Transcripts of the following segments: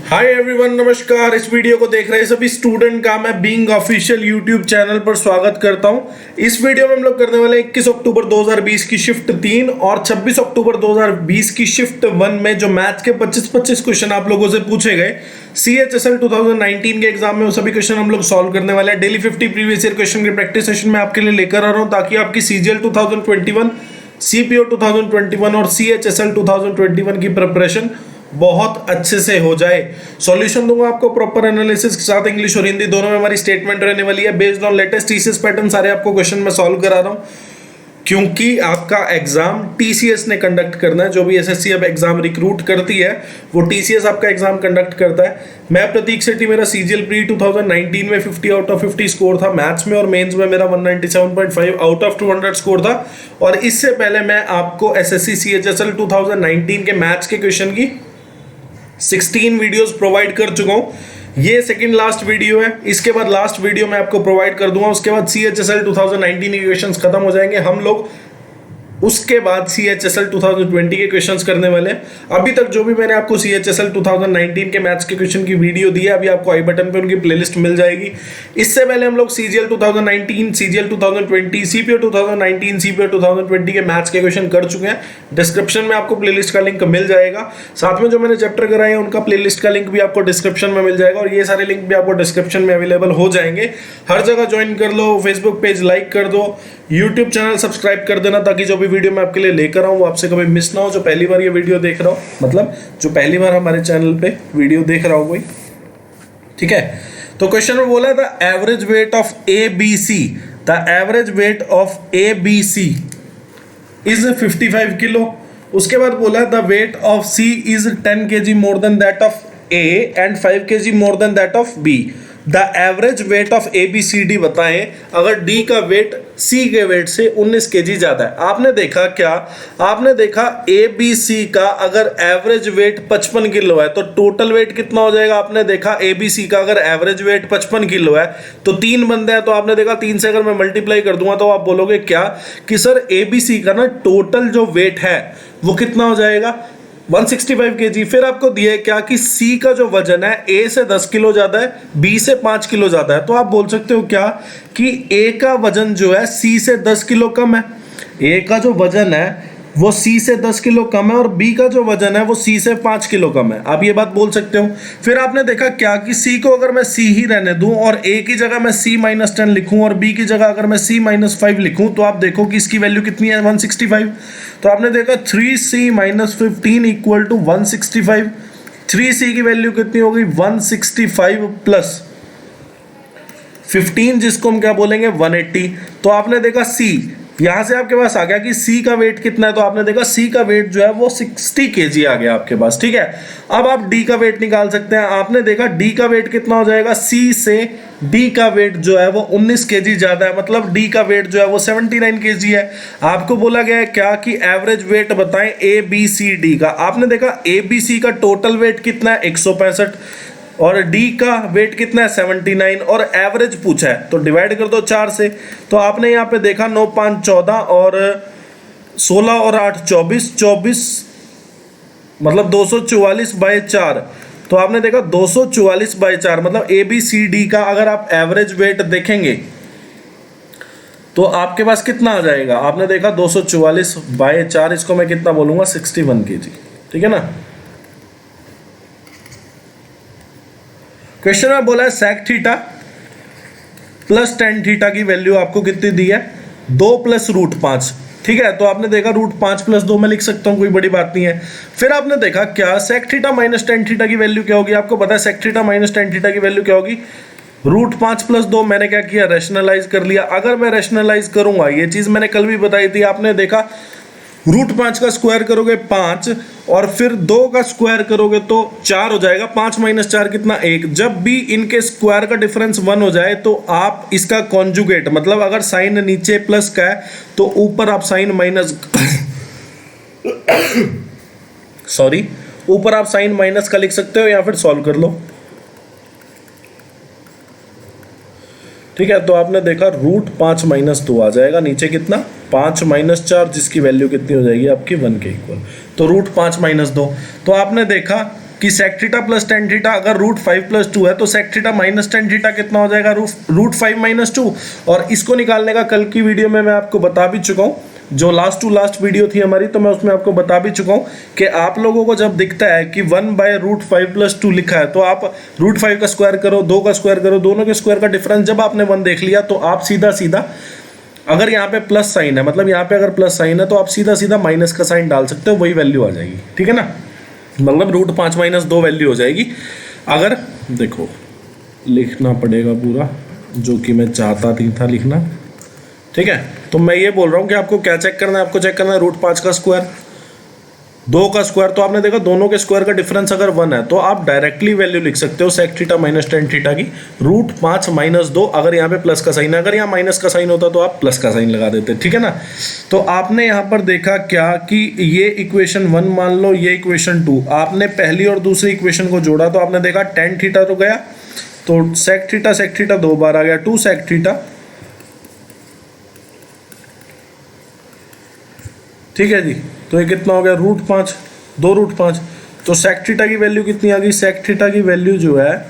Hi everyone, नमस्कार। इस video को देख रहे सभी स्टूडेंट का मैं बीइंग ऑफिशियल यूट्यूब चैनल पर स्वागत करता हूं। इस वीडियो में हम लोग करने वाले 21 अक्टूबर 2020 की शिफ्ट 3 और 26 अक्टूबर 2020 की शिफ्ट 1 में जो मैथ्स के 25 क्वेश्चन आप लोगों से पूछे गए CHSL 2019 के एग्जाम में, वो सभी क्वेश्चन हम लोग सॉल्व करने वाले हैं। डेली 50 प्रीवियस ईयर क्वेश्चन के प्रैक्टिस सेशन में आपके लिए लेकर आ रहा हूं, ताकि आपकी CGL 2021, CPO 2021 और CHSL 2021 की प्रिपरेशन बहुत अच्छे से हो जाए। सॉल्यूशन दूंगा आपको प्रॉपर एनालिसिस के साथ, इंग्लिश और हिंदी दोनों में हमारी स्टेटमेंट रहने वाली है। Based on latest TCS pattern सारे आपको क्वेश्चन में सॉल्व करा रहा हूं, क्योंकि आपका एग्जाम TCS ने कंडक्ट करना है। जो भी SSC अब एग्जाम रिक्रूट करती है वो TCS आपका एग्जाम कंडक्ट करता है। मैं प्रतीक सेठी, मेरा CGL प्री 2019 में 50 आउट ऑफ 50 स्कोर था मैथ्स में, और मेंस में मेरा 197.5 आउट ऑफ 200 स्कोर था। और इससे पहले मैं आपको SSC CHSL 2019 के मैथ्स के क्वेश्चन की 16 वीडियोस प्रोवाइड कर चुका हूं। ये सेकंड लास्ट वीडियो है, इसके बाद लास्ट वीडियो मैं आपको प्रोवाइड कर दूंगा। उसके बाद CHSL 2019 के क्वेश्चंस खत्म हो जाएंगे हम लोग। उसके बाद CHSL 2020 के क्वेश्चंस करने वाले हैं। अभी तक जो भी मैंने आपको CHSL 2019 के मैथ्स के क्वेश्चन की वीडियो दी है, अभी आपको आई बटन पे उनकी प्लेलिस्ट मिल जाएगी। इससे पहले हम लोग CGL 2019, CGL 2020, CPO 2019, CPO 2020 के मैथ्स के क्वेश्चन कर चुके हैं। डिस्क्रिप्शन में आपको प्लेलिस्ट का लिंक मिल जाएगा। साथ में जो मैंने चैप्टर कराए हैं उनका प्लेलिस्ट का लिंक भी आपको डिस्क्रिप्शन में मिल जाएगा, और ये सारे लिंक भी आपको डिस्क्रिप्शन में अवेलेबल हो जाएंगे। हर जगह ज्वाइन कर लो, फेसबुक पेज लाइक कर दो, यूट्यूब चैनल सब्सक्राइब कर देना, ताकि जो भी वीडियो मैं आपके लिए लेकर आऊं वो आपसे कभी मिस ना हो। जो पहली बार ये वीडियो देख रहा हो, मतलब जो पहली बार हमारे चैनल पे वीडियो देख रहा हो कोई, ठीक है। तो क्वेश्चन में बोला the average weight of ABC, the average weight of ABC is 55 kilo. उसके बाद बोला the weight of C is 10 kg more than that of A and 5 kg more than that of B। The average weight of ABCD बताएं अगर D का wait C के wait से 19 kg ज्यादा है। आपने देखा क्या, आपने देखा ABC का अगर एवरेज वेट 55 किलो है तो टोटल वेट कितना हो जाएगा। आपने देखा ABC का अगर एवरेज वेट 55 किलो है तो 3 बंदे हैं, तो आपने देखा 3 से अगर मैं मल्टीप्लाई कर दूंगा तो आप बोलोगे क्या कि सर ABC का ना टोटल जो वेट है वो कितना हो जाएगा, 165 kg। फिर आपको दिया है क्या कि C का जो वजन है A से 10 किलो ज्यादा है, B से 5 किलो ज्यादा है। तो आप बोल सकते हो क्या कि A का वजन जो है C से 10 किलो कम है। A का जो वजन है वो C से 10 किलो कम है, और B का जो वजन है वो C से 5 किलो कम है। आप ये बात बोल सकते हो। फिर आपने देखा क्या कि C को अगर मैं C ही रहने दूं और A की जगह मैं C-10 लिखूं और B की जगह अगर मैं C-5 लिखूं, तो आप देखो कि इसकी वैल्यू कितनी है, 165। तो आपने देखा 3C-15 इक्वल टू 165। 3C की वैल्यू कितनी होगी, 165 प्लस 15, जिसको हम क्या बोलेंगे 180। तो आपने देखा C, यहां से आपके पास आ गया कि C का वेट कितना है। तो आपने देखा C का वेट जो है वो 60 kg आ गया आपके पास, ठीक है। अब आप D का वेट निकाल सकते हैं। आपने देखा D का वेट कितना हो जाएगा, C से D का वेट जो है वो 19 kg ज्यादा है, मतलब D का वेट जो है वो 79 kg है। आपको बोला गया है क्या कि एवरेज वेट बताएं ABCD का। आपने देखा ABC का टोटल वेट कितना है, 165, और D का वेट कितना है, 79, और एवरेज पूछा है तो डिवाइड कर दो 4 से। तो आपने यहाँ पे देखा 9 5 14 और 16 और 8 24, 24 मतलब 244/4। तो आपने देखा 244/4 मतलब ABCD का अगर आप एवरेज वेट देखेंगे तो आपके पास कितना आ जाएगा। आपने देखा 244/4, इसको मैं कितना बोलूंगा, 61 kg, ठीक है ना। क्वेश्चन में बोला है sec theta plus tan theta की वैल्यू आपको कितनी दी है, 2 + √5, ठीक है। तो आपने देखा √5 + 2 मैं लिख सकता हूं, कोई बड़ी बात नहीं है। फिर आपने देखा क्या sec theta minus tan theta की वैल्यू क्या होगी। आपको पता है sec theta minus tan theta की वैल्यू क्या होगी, √5 + 2। मैंने क्या किया, रैशनलाइज कर लिया। अगर मैं रैशनलाइज करूंगा, ये चीज मैंने कल भी बताई थी, आपने देखा √5 का स्क्वायर करोगे 5, और फिर 2 का स्क्वायर करोगे तो 4 हो जाएगा। 5 - 4 कितना, 1। जब भी इनके स्क्वायर का डिफरेंस 1 हो जाए तो आप इसका कॉन्जुगेट, मतलब अगर साइन नीचे प्लस का है तो ऊपर आप साइन माइनस सॉरी ऊपर आप साइन माइनस का लिख सकते हो, या फिर सॉल्व कर लो, ठीक है। तो आपने देखा √5 - 2 आ जाएगा, नीचे कितना 5 - 4, जिसकी वैल्यू कितनी हो जाएगी आपकी 1 के इक्वल। तो √5 - 2। तो आपने देखा कि sec theta plus tan theta अगर √5 + 2 है तो sec theta minus tan theta कितना हो जाएगा, √5 - 2। और इसको निकालने का कल की वीडियो में मैं आपको बता भी चुका हूँ, जो लास्ट टू लास्ट वीडियो थी हमारी, तो मैं उसमें आपको बता भी चुका हूँ कि आप लोगों को जब दिखता है कि 1/√5 + 2 लिखा है तो आप √5 का स्क्वायर करो, 2 का स्क्वायर करो, दोनों के स्क्वायर का डिफरेंस जब आपने 1 देख लिया तो आप सीधा सीधा, अगर यहाँ पे प्लस साइन है, मतलब यहाँ पे अगर प्लस साइन है तो आप सीधा सीधा माइनस का साइन डाल सकते हो, वही वैल्यू आ जाएगी। ठीक है ना, मतलब √5 - 2 वैल्यू हो जाएगी। अगर देखो लिखना पड़ेगा पूरा, जो कि मैं चाहता था लिखना। ठीक है, तो मैं ये बोल रहा हूँ कि आपको क्या चेक करना है, आपको चेक करना है √5 का स्क्वायर, 2 का स्क्वायर। तो आपने देखा दोनों के स्क्वायर का डिफरेंस अगर 1 है तो आप डायरेक्टली वैल्यू लिख सकते हो sec theta minus tan theta की √5 - 2। अगर यहाँ पे प्लस का साइन है, अगर यहाँ माइनस का साइन होता तो आप प्लस का साइन लगा देते। ठीक है ना, तो आपने यहाँ पर देखा क्या कि ये इक्वेशन 1 मान लो, ये इक्वेशन 2, आपने पहली और दूसरी इक्वेशन को जोड़ा तो आपने देखा tan थीटा तो गया, तो sec थीटा 2 बार आ गया, 2 sec थीटा। ठीक है जी, तो ये कितना हो गया √5, 2 √5। तो sec थीटा की वैल्यू कितनी आ गई, sec थीटा की वैल्यू जो है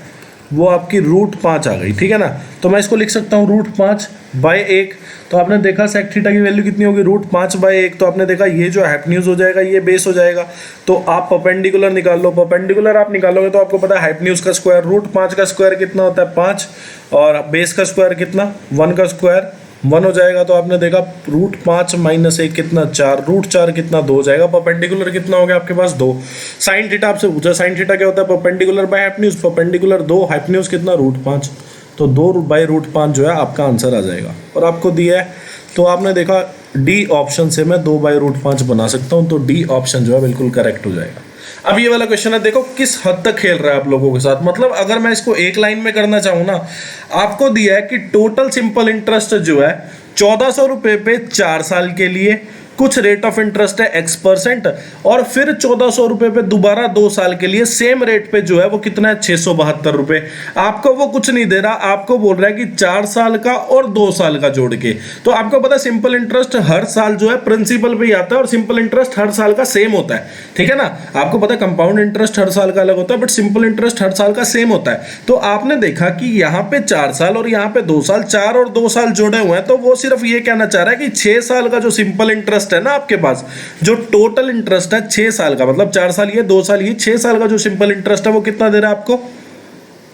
वो आपकी √5 आ गई। ठीक है ना, तो मैं इसको लिख सकता हूँ √5/1। तो आपने देखा sec थीटा की वैल्यू कितनी होगी, √5/1। तो आपने देखा ये जो हाइपोटेन्यूज हो जाएगा ये बेस हो जाएगा। तो आप परपेंडिकुलर निकाल लो, परपेंडिकुलर आप निकालोगे तो आपको पता है हाइपोटेन्यूज का स्क्वायर, √5 का स्क्वायर कितना होता है 5, और बेस का स्क्वायर कितना 1 का स्क्वायर 1 हो जाएगा। तो आपने देखा √5 - 1 कितना 4, √4 कितना 2 हो जाएगा। परपेंडिकुलर कितना हो गया आपके पास 2। साइन थीटा आपसे पूछा, साइन थीटा क्या होता है, perpendicular by hypotenuse, perpendicular 2, hypotenuse कितना √5, तो 2/√5 जो है आपका आंसर आ जाएगा। और आपको दिया है तो आपने देखा डी ऑप्शन से मैं 2/√5 बना सकता हूँ, तो डी ऑप्शन जो है बिल्कुल करेक्ट हो जाएगा। अब ये वाला क्वेश्चन है, देखो किस हद तक खेल रहा है आप लोगों के साथ। मतलब अगर मैं इसको एक लाइन में करना चाहूँ ना, आपको दिया है कि टोटल सिंपल इंटरेस्ट जो है 1400 रुपये पे 4 साल के लिए, कुछ रेट ऑफ इंटरेस्ट है X%, और फिर 1400 रुपये पे दोबारा 2 साल के लिए सेम रेट पे जो है वो कितना है 672 रुपये। आपको वो कुछ नहीं दे रहा, आपको बोल रहा है कि 4 साल का और 2 साल का जोड़ के। तो आपको पता है सिंपल इंटरेस्ट हर साल जो है प्रिंसिपल पे ही आता है, और सिंपल इंटरेस्ट हर साल का सेम होता है। ठीक है ना, आपको पता है कंपाउंड इंटरेस्ट हर साल का अलग होता है, बट सिंपल इंटरेस्ट हर साल का सेम होता है। तो आपने देखा कि यहाँ पे 4 साल और यहाँ पे 2 साल, 4 और 2 साल जोड़े हुए हैं, तो वो सिर्फ ये कहना चाह रहा है कि 6 साल का जो सिंपल इंटरेस्ट है ना आपके पास, जो टोटल इंटरेस्ट है 6 साल का, मतलब 4 साल ये 2 साल ये, 6 साल का जो सिंपल इंटरेस्ट है वो कितना दे रहा है आपको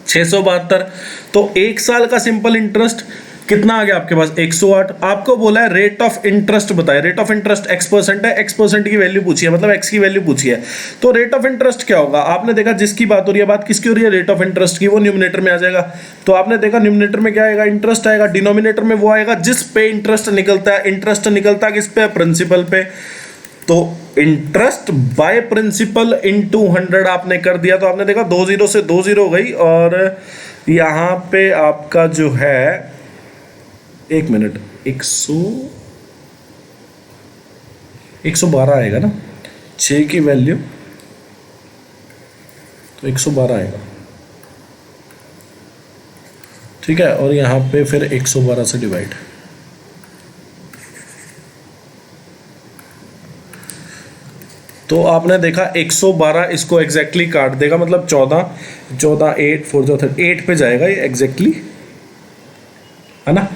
672। तो 1 साल का सिंपल इंटरेस्ट कितना आ गया आपके पास 108। आपको बोला है रेट ऑफ इंटरेस्ट बताए, रेट ऑफ इंटरेस्ट X% है, X% की वैल्यू पूछी है, मतलब X की वैल्यू पूछी है। तो रेट ऑफ इंटरेस्ट क्या होगा, आपने देखा जिसकी बात हो रही है, बात किसकी हो रही है, रेट ऑफ इंटरेस्ट की, वो न्यूमरेटर में आ जाएगा। तो आपने देखा न्यूमरेटर में क्या आएगा, इंटरेस्ट आएगा, डिनोमिनेटर में वो आएगा जिस पे इंटरेस्ट निकलता है। इंटरेस्ट निकलता है किस पे, प्रिंसिपल पे। तो इंटरेस्ट बाय प्रिंसिपल इनटू 100 आपने कर दिया, तो आपने देखा 2 0 से 2 0 गई, और यहाँ पे आपका जो है 1 मिनट 112 आएगा ना, 6 की वैल्यू तो 112 आएगा। ठीक है, और यहाँ पे फिर 112 से डिवाइड, तो आपने देखा 112 इसको एग्जैक्टली काट देगा, मतलब 14 8 4 8 पे जाएगा ये एग्जैक्टली, है ना।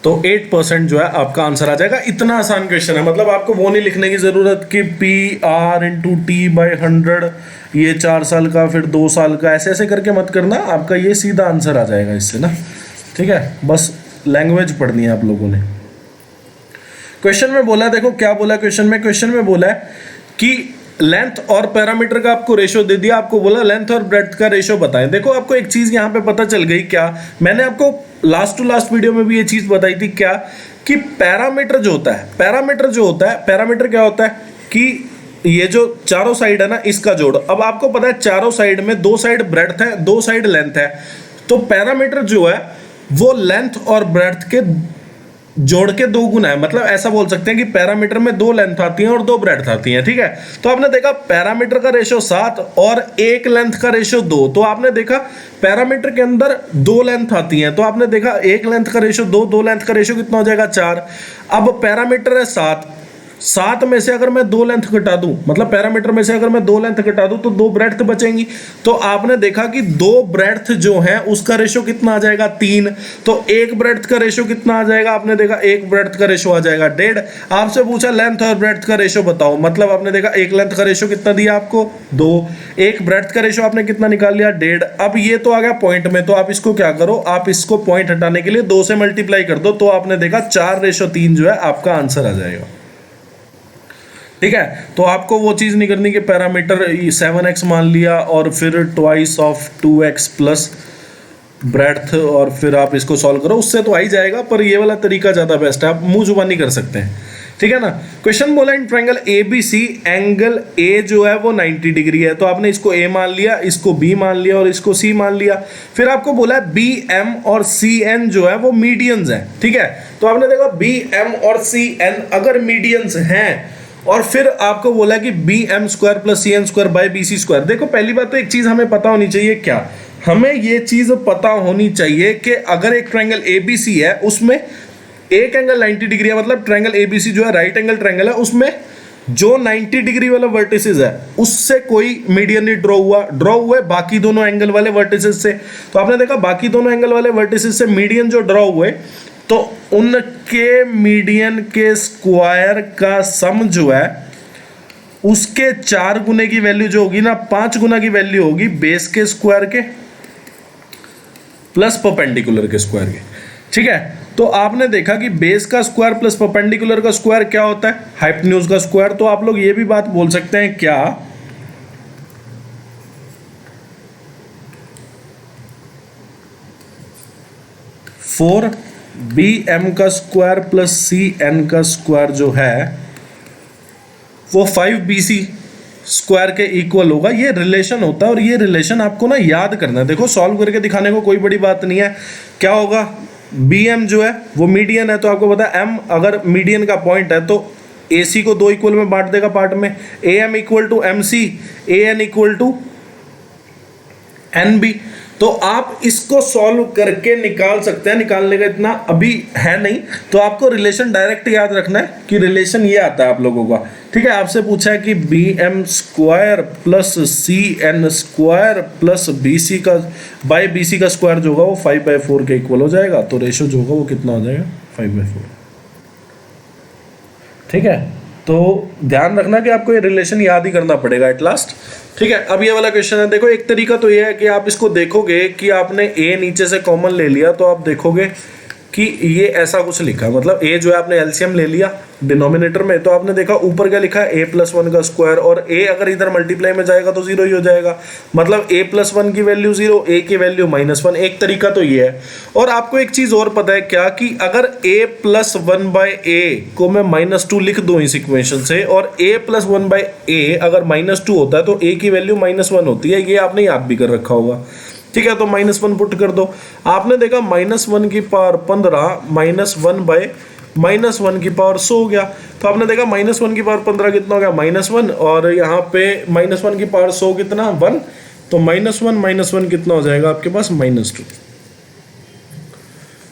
तो 8% जो है आपका आंसर आ जाएगा। इतना आसान क्वेश्चन है, मतलब आपको वो नहीं लिखने की जरूरत कि PR × T/100, ये 4 साल का फिर 2 साल का, ऐसे ऐसे करके मत करना, आपका ये सीधा आंसर आ जाएगा इससे ना। ठीक है, बस लैंग्वेज पढ़नी है आप लोगों ने। क्वेश्चन में बोला है, देखो क्या बोला क्वेश्चन में बोला है कि लेंथ और पैरामीटर का आपको रेशो दे दिया, आपको बोला लेंथ और ब्रेड्थ का रेशो बताएं। देखो आपको एक चीज यहाँ पे पता चल गई, क्या मैंने आपको लास्ट टू लास्ट वीडियो में भी ये चीज बताई थी, क्या कि पैरामीटर क्या होता है कि ये जो चारों साइड है ना इसका जोड़। अब आपको पता है चारों साइड में 2 साइड ब्रेड्थ है, 2 साइड लेंथ है, तो पैरामीटर जो है वो लेंथ और ब्रेड्थ के जोड़ के 2 गुना है। मतलब ऐसा बोल सकते हैं कि पैरामीटर में 2 लेंथ आती हैं और 2 ब्रेड्थ आती हैं। ठीक है, तो आपने देखा पैरामीटर का रेशो 7 और 1 लेंथ का रेशो 2। तो आपने देखा पैरामीटर के अंदर 2 लेंथ आती हैं, तो आपने देखा 1 लेंथ का रेशो 2, 2 लेंथ का रेशो कितना हो जाएगा 4। अब पैरामीटर है 7, 7 में से अगर मैं 2 लेंथ घटा दूं, मतलब पैरामीटर में से अगर मैं 2 लेंथ घटा दूं तो 2 ब्रेड्थ बचेंगी। तो आपने देखा कि 2 ब्रेड्थ जो है उसका रेशो कितना आ जाएगा 3, तो 1 ब्रेड्थ का रेशो कितना आ जाएगा, आपने देखा 1 ब्रेड्थ का रेशो आ जाएगा 1.5। आपसे पूछा लेंथ और ब्रेड्थ का रेशो बताओ, मतलब आपने देखा 1 लेंथ का रेशो कितना दिया आपको 2, 1 ब्रेड्थ का रेशो आपने कितना निकाल लिया 1.5। अब ये तो आ गया पॉइंट में, तो आप इसको क्या करो, आप इसको पॉइंट हटाने के लिए 2 से मल्टीप्लाई कर दो, तो आपने देखा 4:3 जो है आपका आंसर आ जाएगा। ठीक है, तो आपको वो चीज नहीं करनी कि पैरामीटर 7x मान लिया और फिर twice of 2x plus breadth और फिर आप इसको सॉल्व करो, उससे तो आ ही जाएगा, पर ये वाला तरीका ज्यादा बेस्ट है, आप मुंह जुबानी कर सकते हैं। ठीक है ना। क्वेश्चन बोला in triangle ABC angle A जो है वो 90 डिग्री है, तो आपने इसको A मान लिया, इसको B मान लिया और इसको C मान लिया। फिर आपको बोला है BM और CN जो है वो मीडियंस हैं। ठीक है, तो आपने देखा BM और CN अगर मीडियंस हैं और फिर आपको बोला कि BM² plus CN² bye BC²। देखो पहली बात तो एक चीज हमें पता होनी चाहिए, क्या हमें ये चीज पता होनी चाहिए कि अगर एक ट्रायंगल ABC है उसमें एक एंगल 90 डिग्री है, मतलब ट्रायंगल ABC जो है राइट एंगल ट्रायंगल है, उसमें जो 90 डिग्री वाला वर्टिसेस है उससे कोई मीडियन नहीं ड्रॉ हुआ है बाकी दोनों एंगल वाले वर्टिसेस से। तो आपने देखा बाकी दोनों एंगल वाले वर्टिसेस से मीडियन जो ड्रॉ हुए, तो उनके मीडियन के स्क्वायर का सम जो है उसके 4 गुने की वैल्यू जो होगी ना, 5 गुना की वैल्यू होगी बेस के स्क्वायर के प्लस परपेंडिकुलर के स्क्वायर के। ठीक है, तो आपने देखा कि बेस का स्क्वायर प्लस परपेंडिकुलर का स्क्वायर क्या होता है, हाइपोटेन्यूज का स्क्वायर। तो आप लोग ये भी बात बोल सकते हैं क्या, फोर BM का स्क्वायर प्लस CN का स्क्वायर जो है वो 5BC स्क्वायर के इक्वल होगा। ये रिलेशन होता है और ये रिलेशन आपको ना याद करना है। देखो सॉल्व करके दिखाने को कोई बड़ी बात नहीं है। क्या होगा, BM जो है वो मीडियन है, तो आपको पता है M अगर मीडियन का पॉइंट है तो AC को 2 इक्वल में बांट देगा पार्ट में, AM equal to MC, AN equal to NB। तो आप इसको सॉल्व करके निकाल सकते हैं, निकालने का इतना अभी है नहीं, तो आपको रिलेशन डायरेक्ट याद रखना है कि रिलेशन ये आता है आप लोगों का। ठीक है, आपसे पूछा है कि BM² plus CN² plus BC का बाय BC का स्क्वायर जो होगा वो 5/4 के इक्वल हो जाएगा, तो रेशो जो होगा वो कितना हो जाएगा 5/4। ठीक है, तो ध्यान रखना कि आपको ये रिलेशन याद ही करना पड़ेगा एट लास्ट। ठीक है, अब ये वाला क्वेश्चन है, देखो एक तरीका तो ये है कि आप इसको देखोगे कि आपने A नीचे से कॉमन ले लिया, तो आप देखोगे कि ये ऐसा कुछ लिखा है, मतलब A जो है आपने एलसीएम ले लिया डिनोमिनेटर में, तो आपने देखा ऊपर क्या लिखा है A+1 का स्क्वायर, और A अगर इधर मल्टीप्लाई में जाएगा तो 0 ही हो जाएगा, मतलब A+1 की वैल्यू 0, A की वैल्यू -1। एक तरीका तो ये है। और आपको एक चीज और पता है क्या, कि अगर A+1/A को मैं -2 लिख दूं इस इक्वेशन से, और A+1/A अगर -2 होता है तो A की वैल्यू -1 होती है, ये आपने याद भी कर रखा होगा। ठीक है, तो -1 पुट कर दो। आपने देखा -1 की पावर 15 -1/-1 की पावर 100 हो गया, तो आपने देखा -1 की पावर 15 कितना हो गया -1, और यहाँ पे -1 की पावर 100 कितना 1, तो -1 कितना हो जाएगा आपके पास -2।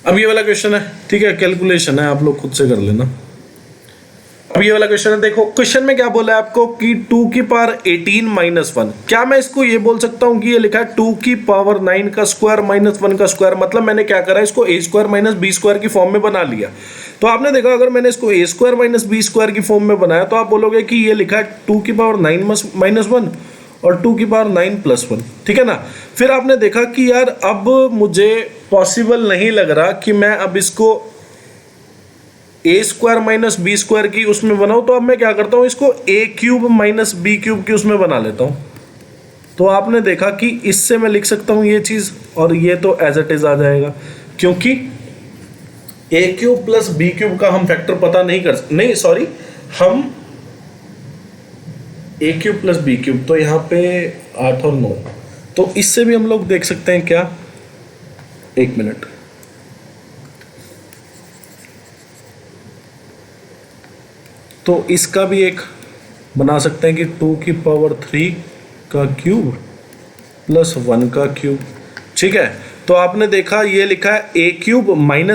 अब ये वाला क्वेश्चन है, ठीक है, कैलकुलेशन है, आप लोग खुद से कर लेना। अब ये वाला क्वेश्चन है, देखो क्वेश्चन में क्या बोला है आपको कि 2 की पावर 18 -1। क्या मैं इसको ये बोल सकता हूँ कि ये लिखा है 2 की पावर 9 का स्क्वायर -1 का स्क्वायर, मतलब मैंने क्या करा, इसको A² - B² की फॉर्म में बना लिया। तो आपने देखा अगर मैंने इसको A² - B² की फॉर्म में बनाया तो आप बोलोगे कि ये लिखा है 2 की पावर 9 -1 और 2 की पावर 9 + 1। ठीक है ना। फिर आपने देखा कि यार अब मुझे पॉसिबल नहीं लग रहा कि मैं अब इसको A² - B² की उसमें बनाऊं, तो अब मैं क्या करता हूं, इसको A³ - B³ की उसमें बना लेता हूं। तो आपने देखा कि इससे मैं लिख सकता हूं ये चीज, और ये तो एज इट इज आ जाएगा, क्योंकि A³ + B³ का हम फैक्टर पता नहीं हम A³ + B³, तो यहाँ पे 8 और 9, तो इससे भी हम लोग देख सकते हैं क्या, 1 मिनट, तो इसका भी एक बना सकते हैं कि 2 की पावर 3 का क्यूब प्लस 1 का क्यूब। ठीक है, तो आपने देखा ये लिखा है A³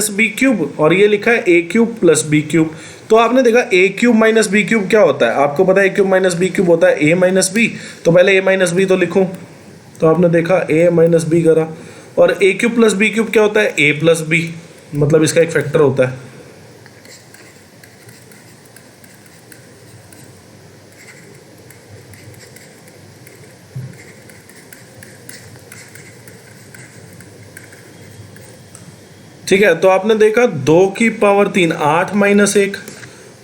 - B³ और ये लिखा है A³ + B³। तो आपने देखा ए क्यूब माइनस बी क्यूब क्या होता है, आपको पता है ए क्यूब माइनस बी क्यूब होता है ए माइनस बी। तो पहले ए माइनस बी तो लिखूं, तो आपने देखा ए माइनस बी करा, और ए क्यूब प्लस बी क्यूब क्या होता है ए प्लस बी, मतलब इसका एक फैक्टर होता है। ठीक है, तो आपने देखा 2 की पावर 3 8 माइनस 1,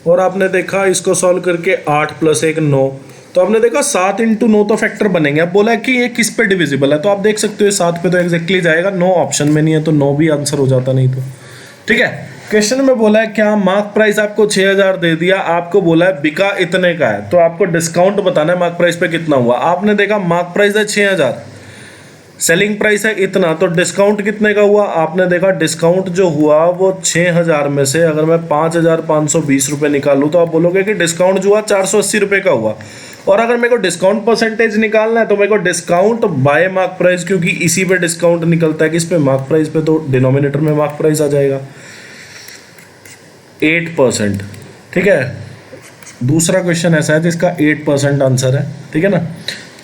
और आपने देखा इसको सॉल्व करके 8 प्लस 1 9। तो आपने देखा 7 इंटू 9 तो फैक्टर बनेंगे। अब बोला है कि ये किस पे डिविजिबल है, तो आप देख सकते हो 7 पे तो एग्जैक्टली जाएगा, 9 ऑप्शन में नहीं है तो 9 भी आंसर हो जाता नहीं तो। ठीक है, क्वेश्चन में बोला है क्या मार्क प्राइस आपको 6000 दे दिया, आपको बोला है बिका इतने का है, तो आपको डिस्काउंट बताना है मार्क प्राइस पे कितना हुआ। आपने देखा मार्क प्राइस है 6000, सेलिंग प्राइस है इतना, तो डिस्काउंट कितने का हुआ। आपने देखा डिस्काउंट जो हुआ वो 6000 में से अगर मैं 5520 रुपये निकालूँ तो आप बोलोगे कि डिस्काउंट जो हुआ 480 रुपये का हुआ। और अगर मेरे को डिस्काउंट परसेंटेज निकालना है तो मेरे को डिस्काउंट बाय मार्क प्राइस, क्योंकि इसी पे डिस्काउंट निकलता है किस पे मार्क प्राइस पे, तो डिनोमिनेटर में मार्क प्राइस आ जाएगा 8%। ठीक है, दूसरा क्वेश्चन ऐसा है जिसका 8% आंसर है। ठीक है ना,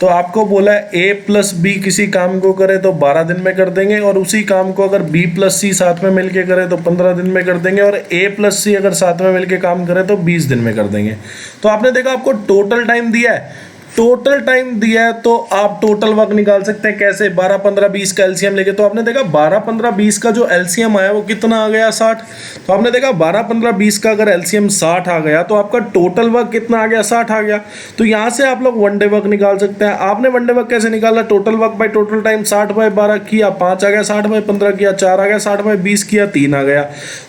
तो आपको बोला है ए प्लस बी किसी काम को करे तो 12 दिन में कर देंगे, और उसी काम को अगर बी प्लस सी साथ में मिलके करे तो 15 दिन में कर देंगे, और ए प्लस सी अगर साथ में मिलके काम करे तो 20 दिन में कर देंगे। तो आपने देखा आपको टोटल टाइम दिया है, टोटल टाइम दिया है तो आप टोटल वर्क निकाल सकते हैं कैसे, 12 15 20 का एलसीएम लेके। तो आपने देखा 12 15 20 का जो एलसीएम आया वो कितना आ गया 60। तो आपने देखा 12 15 20 का अगर एलसीएम 60 आ गया तो आपका टोटल वर्क कितना आ गया 60 आ गया। तो यहाँ से आप लोग वन डे वर्क निकाल सकते हैं। आपने वन डे वर्क कैसे निकाला, total work by total time 60 by 12 किया 5 आ गया, 60 बाय 15 किया 4 आ गया, 60 बाय 20 किया 3 आ गया।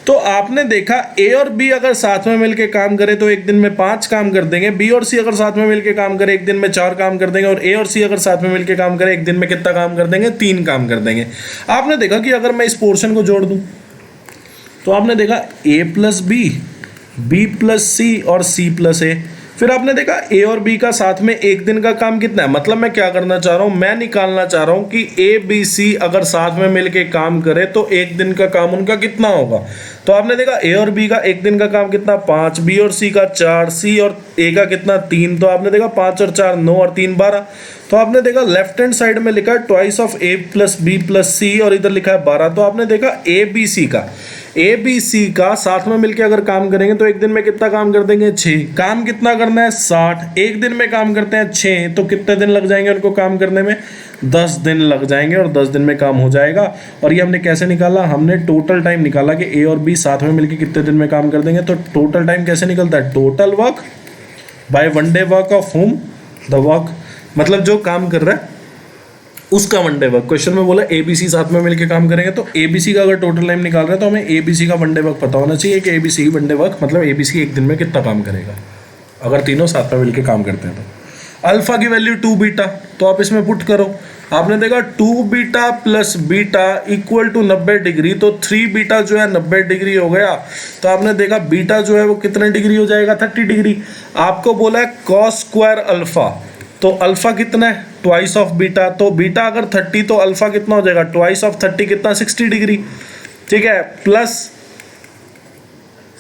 तो आपने देखा ए और बी अगर साथ में मिलकर काम करे तो एक दिन में 5 काम कर देंगे, बी और सी अगर साथ में मिलकर काम करे एक दिन में 4 काम कर देंगे, और ए और सी अगर साथ में मिलकर काम करे एक दिन में कितना काम कर देंगे 3 काम कर देंगे। आपने देखा कि अगर मैं इस पोर्शन को जोड़ दूं तो आपने देखा ए प्लस बी प्लस सी और सी प्लस ए। फिर आपने देखा ए और बी का साथ में एक दिन का काम कितना है, मतलब मैं क्या करना चाह रहा हूं, मैं निकालना चाह रहा हूं कि ए बी सी अगर साथ में मिलके काम करे तो एक दिन का काम उनका कितना होगा। तो आपने देखा ए और बी का एक दिन का काम कितना 5, बी और सी का 4, सी और ए का कितना 3। तो आपने देखा 5 और 4 9 और 3 12। तो आपने देखा लेफ्ट हैंड साइड में लिखा है twice of A plus B plus C, और इधर लिखा है 12। तो आपने देखा ए बी सी का साथ में मिलके अगर काम करेंगे तो एक दिन में कितना काम कर देंगे 6। काम कितना करना है 60, एक दिन में काम करते हैं 6, तो कितने दिन लग जाएंगे उनको काम करने में 10 दिन लग जाएंगे, और 10 दिन में काम हो जाएगा। और ये हमने कैसे निकाला, हमने टोटल टाइम निकाला कि ए और बी साथ में मिलके कितने दिन में काम कर देंगे। तो टोटल टाइम कैसे निकलता है, total work by one day work of home, the work मतलब जो काम कर रहा है उसका वन डे वर्क। क्वेश्चन में बोला एबीसी साथ में मिलकर काम करेंगे, तो एबीसी का अगर टोटल टाइम निकाल रहे हैं तो हमें एबीसी का वन डे वर्क पता होना चाहिए कि एबीसी वन डे वर्क मतलब एबीसी एक दिन में कितना काम करेगा अगर तीनों साथ में मिलकर काम करते हैं। तो अल्फा की वैल्यू 2 बीटा, तो आप इसमें पुट करो। आपने देखा 2 beta plus beta equal to 90 degree, तो 3 बीटा जो है 90 डिग्री हो गया। तो आपने देखा बीटा जो है वो कितने डिग्री हो जाएगा 30 डिग्री। आपको बोला है कॉस स्क्वायर अल्फा, तो अल्फा कितना है ट्वाइस ऑफ बीटा, तो बीटा अगर 30 तो अल्फा कितना हो जाएगा ट्वाइस ऑफ 30 कितना 60 डिग्री। ठीक है, प्लस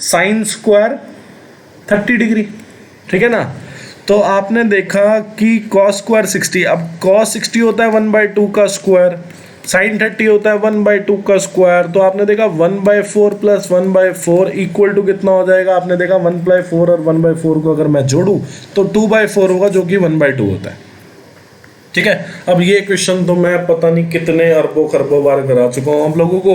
साइन स्क्वायर 30 डिग्री। ठीक है ना, तो आपने देखा कि कॉस स्क्वायर 60, अब कॉस 60 होता है 1/2 का स्क्वायर, साइन 30 होता है 1/2 का स्क्वायर। तो आपने देखा 1/4 प्लस 1/4 इक्वल टू कितना हो जाएगा, आपने देखा 1/4 और 1/4 को अगर मैं जोड़ूं तो 2/4 होगा जो कि 1/2 होता है। ठीक है, अब ये क्वेश्चन तो मैं पता नहीं कितने अरबों खरबों बार करा चुका हूँ आप लोगों को।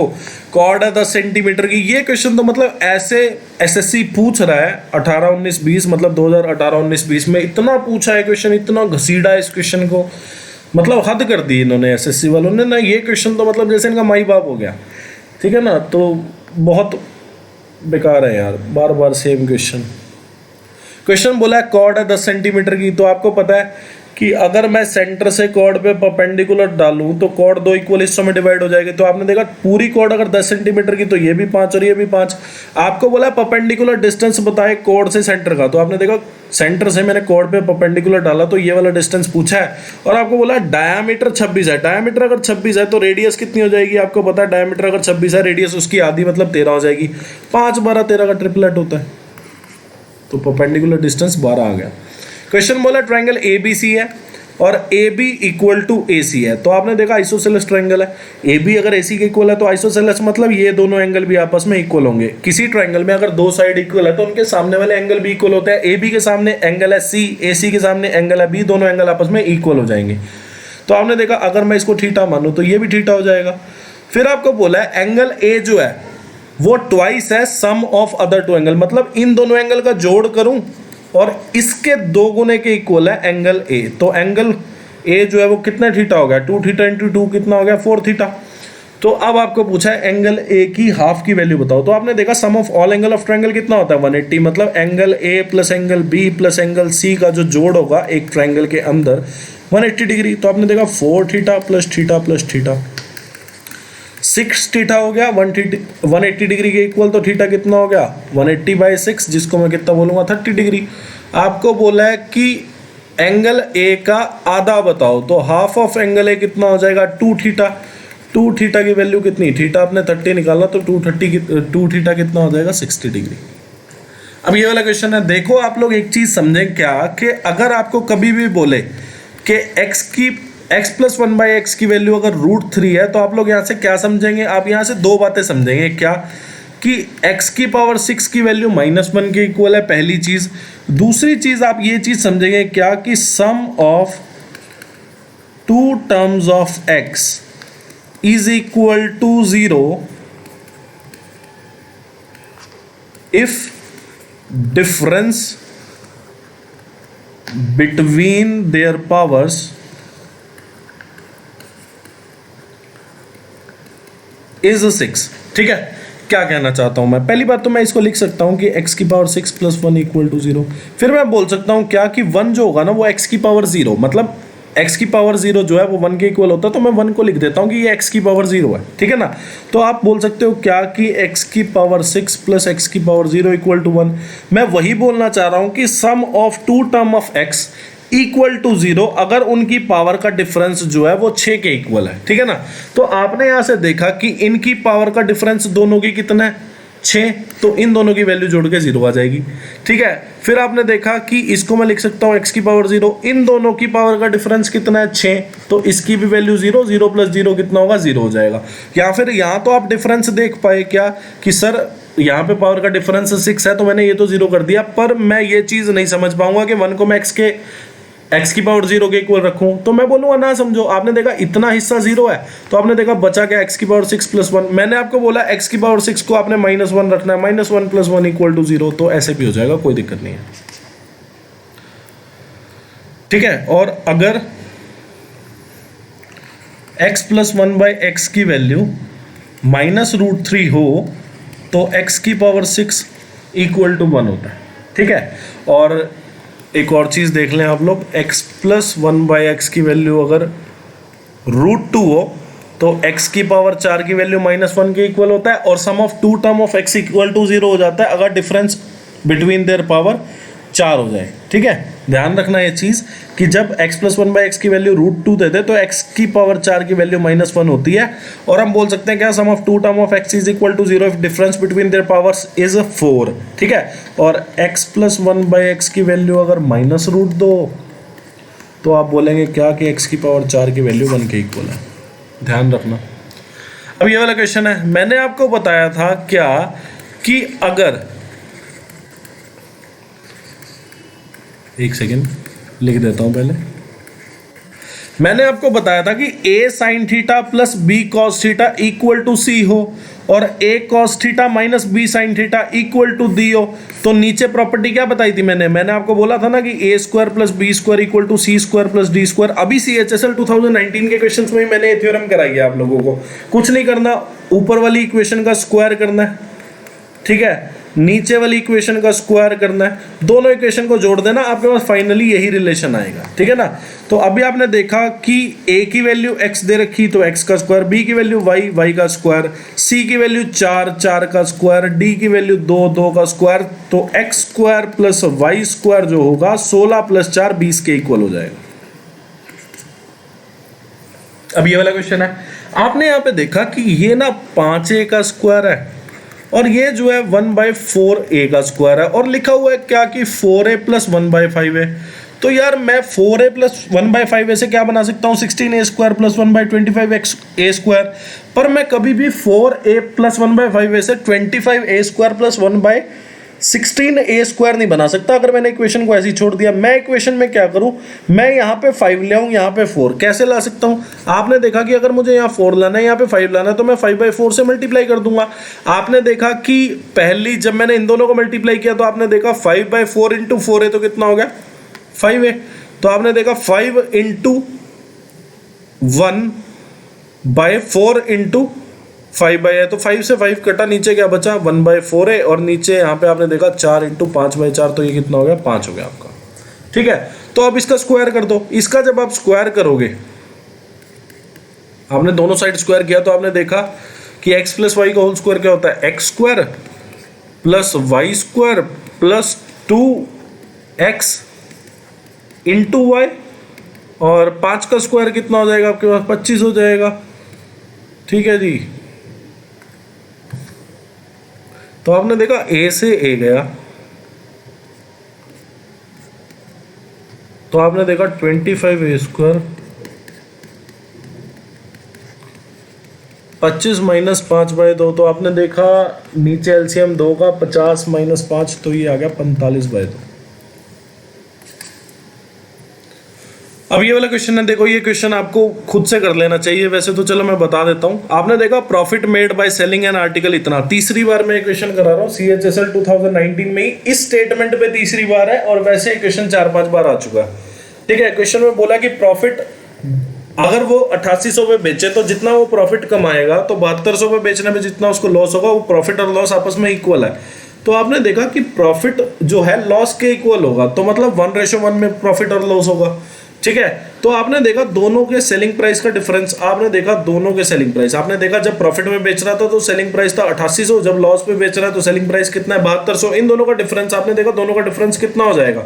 कॉर्ड है 10 सेंटीमीटर की, ये क्वेश्चन तो मतलब ऐसे एसएससी पूछ रहा है 18-19-20 मतलब 2018-19-20 में इतना पूछा है क्वेश्चन, इतना घसीड़ा है इस क्वेश्चन को, मतलब हद कर दी इन्होंने एसएससी वालों ने ना। ये क्वेश्चन तो मतलब जैसे इनका माई बाप हो गया। ठीक है ना, तो बहुत बेकार है यार, बार बार सेम क्वेश्चन बोला है कॉर्ड है 10 सेंटीमीटर की, तो आपको पता है कि अगर मैं सेंटर से कॉर्ड पे परपेंडिकुलर डालूं तो कॉर्ड 2 इक्वल हिस्सों में डिवाइड हो जाएगी। तो आपने देखा पूरी कॉर्ड अगर 10 सेंटीमीटर की तो ये भी 5 और ये भी 5। आपको बोला है परपेंडिकुलर डिस्टेंस बताए कॉर्ड से सेंटर का, तो आपने देखा सेंटर से मैंने कॉर्ड पे परपेंडिकुलर डाला तो ये वाला डिस्टेंस पूछा है। और आपको बोला डायामीटर 26 है, डायामीटर अगर 26 है तो रेडियस कितनी हो जाएगी, आपको पता है डायामीटर अगर 26 है रेडियस उसकी आधी मतलब 13 हो जाएगी। 5 12 13 का ट्रिपलेट होता है। तो परपेंडिकुलर डिस्टेंस 12 आ गया। क्वेश्चन बोला ट्रायंगल ए बी सी है और ए बी इक्वल टू ए सी है। तो आपने देखा आइसोसेलेस ट्रायंगल है, ए बी अगर ए सी के इक्वल है तो आइसोसेलेस मतलब ये दोनों एंगल भी आपस में इक्वल होंगे। किसी ट्रायंगल में अगर दो साइड इक्वल है तो उनके सामने वाले एंगल भी इक्वल होते हैं। ए बी के सामने एंगल है सी, ए सी के सामने एंगल है बी, दोनों एंगल आपस में इक्वल हो जाएंगे। तो आपने देखा अगर मैं इसको थीटा मानूं तो ये भी थीटा हो जाएगा। फिर आपको बोला है एंगल ए जो है वो ट्वाइस है sum of other to angle, मतलब इन दोनों एंगल का जोड़ करूं और इसके दो गुने के इक्वल है एंगल ए। तो एंगल ए जो है वो कितना थीटा हो गया, 2 थीटा इंटू 2 कितना हो गया 4 थीटा। तो अब आपको पूछा है एंगल ए की हाफ की वैल्यू बताओ। तो आपने देखा sum of all angle of triangle कितना होता है 180, मतलब angle A plus angle B plus angle C का जो जोड़ होगा एक ट्रायंगल के अंदर 180 डिग्री। तो आपने देखा 4 थीटा प्लस थीटा 6 थीटा हो गया 180 डिग्री के इक्वल। तो थीटा कितना हो गया 180/6, जिसको मैं कितना बोलूँगा 30 डिग्री। आपको बोला है कि एंगल ए का आधा बताओ, तो हाफ ऑफ एंगल ए कितना हो जाएगा 2 थीटा। 2 थीटा की वैल्यू कितनी, थीटा आपने 30 निकाला तो 2 थीटा कितना हो जाएगा 60 डिग्री। अब ये वाला क्वेश्चन है, देखो आप लोग एक चीज़ समझें क्या कि अगर आपको कभी भी बोले कि x प्लस 1/x की वैल्यू अगर √3 है तो आप लोग यहाँ से क्या समझेंगे, आप यहाँ से दो बातें समझेंगे। क्या कि x की पावर 6 की वैल्यू -1 के इक्वल है, पहली चीज़। दूसरी चीज़ आप ये चीज़ समझेंगे क्या कि sum of 2 terms of x is equal to 0 if difference between their powers is 6। ठीक है, क्या कहना चाहता हूं मैं, पहली बात तो मैं इसको लिख सकता हूं कि x की पावर 6 प्लस 1 इक्वल टू 0। फिर मैं बोल सकता हूं क्या कि 1 जो होगा ना वो x की पावर 0, मतलब x की पावर 0 जो है वो 1 के इक्वल होता है। तो मैं 1 को लिख देता हूं कि ये x की पावर 0 है, ठीक है ना। तो आप बोल सकते हो क्या कि x की पावर 6 प्लस x की पावर 0 इक्वल टू 1। मैं वही बोलना चाह रहा हूं कि sum of 2 term of x equal to 0 अगर उनकी पावर का डिफरेंस जो है वो 6 के इक्वल है, ठीक है ना। तो आपने यहां से देखा कि इनकी पावर का डिफरेंस दोनों की कितना है 6, तो इन दोनों की वैल्यू जोड़ के 0 आ जाएगी, ठीक है। फिर आपने देखा कि इसको मैं लिख सकता हूं x की पावर 0, इन दोनों की पावर का डिफरेंस कितना है 6, तो इसकी भी वैल्यू 0, 0 प्लस 0 कितना होगा 0 हो जाएगा। या फिर यहाँ तो आप डिफरेंस देख पाए क्या कि सर यहाँ पे पावर का डिफरेंस 6 है तो मैंने ये तो 0 कर दिया, पर मैं ये चीज़ नहीं समझ पाऊंगा कि 1 को मैं x की पावर 0 के इक्वल रखूं, तो मैं बोलूंगा ना समझो। आपने देखा इतना हिस्सा 0 है तो आपने देखा बचा क्या x की पावर 6 प्लस 1। मैंने आपको बोला x की पावर 6 को आपने -1 रखना है, -1 प्लस 1 इक्वल टू 0, तो ऐसे भी हो जाएगा, कोई दिक्कत नहीं है, ठीक है। और अगर x प्लस 1/x की वैल्यू -√3 हो तो x की पावर 6 इक्वल टू 1 होता है, ठीक है। और एक और चीज़ देख लें आप लोग, x प्लस 1/x की वैल्यू अगर √2 हो तो x की पावर 4 की वैल्यू -1 के इक्वल होता है, और sum of 2 term of x equal to 0 हो जाता है अगर डिफरेंस बिटवीन देयर पावर 4 हो जाए, ठीक है। ध्यान रखना ये चीज़ कि जब x प्लस 1/x की वैल्यू √2 दे दे तो x की पावर 4 की वैल्यू -1 होती है, और हम बोल सकते हैं क्या sum of 2 term of x is equal to 0 if difference between their powers is 4, ठीक है। और x प्लस 1/x की वैल्यू अगर -√2 तो आप बोलेंगे क्या कि x की पावर 4 की वैल्यू 1 के इक्वल है, ध्यान रखना। अब ये वाला क्वेश्चन है, मैंने आपको बताया था क्या कि अगर एक सेकेंड लिख देता हूं पहले, मैंने आपको बताया था कि a sine theta plus b cos theta equal to c हो और a cos theta minus b sine theta equal to d हो, तो नीचे प्रॉपर्टी क्या बताई थी मैंने आपको बोला था ना कि a square plus b square equal to c square plus d square. अभी CHSL 2019 के क्वेश्चंस में ही मैंने ये थ्योरम कराई है आप लोगों को। कुछ नहीं करना, ऊपर वाली इक्वेशन का स्क्वायर करना है, ठीक है, नीचे वाली इक्वेशन का स्क्वायर करना है, दोनों इक्वेशन को जोड़ देना, आपके पास फाइनली यही रिलेशन आएगा, ठीक है ना। तो अभी आपने देखा कि a की वैल्यू x दे रखी तो x का स्क्वायर, b की वैल्यू y का स्क्वायर, c की वैल्यू 4 का स्क्वायर, d की वैल्यू 2 का स्क्वायर, तो x square plus y square जो होगा 16 प्लस 4 20 के इक्वल हो जाएगा। अब ये वाला क्वेश्चन है, आपने यहाँ पे देखा कि ये ना 5a का स्क्वायर है और ये जो है 1/4a का स्क्वायर है, और लिखा हुआ है क्या कि 4a + 1/5 है। तो यार मैं 4a + 1/5 से क्या बना सकता हूँ, 16a² + 1/25a²। पर मैं कभी भी 4a + 1/5 से 25a² + 1/16a² नहीं बना सकता अगर मैंने इक्वेशन को ऐसे ही छोड़ दिया। मैं इक्वेशन में क्या करूं, मैं यहाँ पे 5 ले आऊं, यहाँ पे 4 कैसे ला सकता हूं। आपने देखा कि अगर मुझे यहाँ 4 लाना है, यहाँ पे 5 लाना है, तो मैं 5/4 से मल्टीप्लाई कर दूंगा। आपने देखा कि पहली जब मैंने इन दोनों को मल्टीप्लाई किया तो आपने देखा 5/4 × 4 है तो कितना हो गया, 5 है। तो आपने देखा 5 × 1/4 × 5 है, तो 5 से 5 कटा, नीचे क्या बचा 1/4 है, और नीचे यहाँ पे आपने देखा 4 × 5/4, तो ये कितना हो गया, 5 हो गया आपका। ठीक है, तो अब इसका स्क्वायर कर दो। इसका जब आप स्क्वायर करोगे, आपने दोनों साइड स्क्वायर किया तो आपने देखा कि x + y का होल स्क्वायर क्या होता है, x² + y² + 2x × y, और 5 का स्क्वायर कितना हो जाएगा आपके पास, 25 हो जाएगा। ठीक है जी, तो आपने देखा a से a गया, तो आपने देखा 25a² 25 - 5/2, तो आपने देखा नीचे एलसीएम 2 का 50 - 5, तो ये आ गया 45/2। अब ये वाला क्वेश्चन है, देखो ये क्वेश्चन आपको खुद से कर लेना चाहिए, वैसे तो चलो मैं बता देता हूँ। आपने देखा profit made by selling an article इतना, तीसरी बार मैं क्वेश्चन करा रहा हूँ, CHSL 2019 में ही इस स्टेटमेंट पे तीसरी बार है, और वैसे क्वेश्चन 4-5 बार आ चुका है। ठीक है, क्वेश्चन में बोला कि प्रॉफिट अगर वो 8800 पे बेचे तो जितना वो प्रॉफिट कमाएगा, तो 7200 पे बेचने में जितना उसको लॉस होगा, वो प्रॉफिट और लॉस आपस में इक्वल है। तो आपने देखा कि प्रॉफिट जो है लॉस के इक्वल होगा, तो मतलब 1:1 में प्रॉफिट और लॉस होगा। ठीक है, तो आपने देखा दोनों के सेलिंग प्राइस का डिफरेंस, आपने देखा दोनों के सेलिंग प्राइस, आपने देखा जब प्रॉफिट में बेच रहा था तो सेलिंग प्राइस था 8800, जब लॉस पे बेच रहा है तो सेलिंग प्राइस कितना है, 7200। इन दोनों का डिफरेंस आपने देखा, दोनों का डिफरेंस कितना हो जाएगा,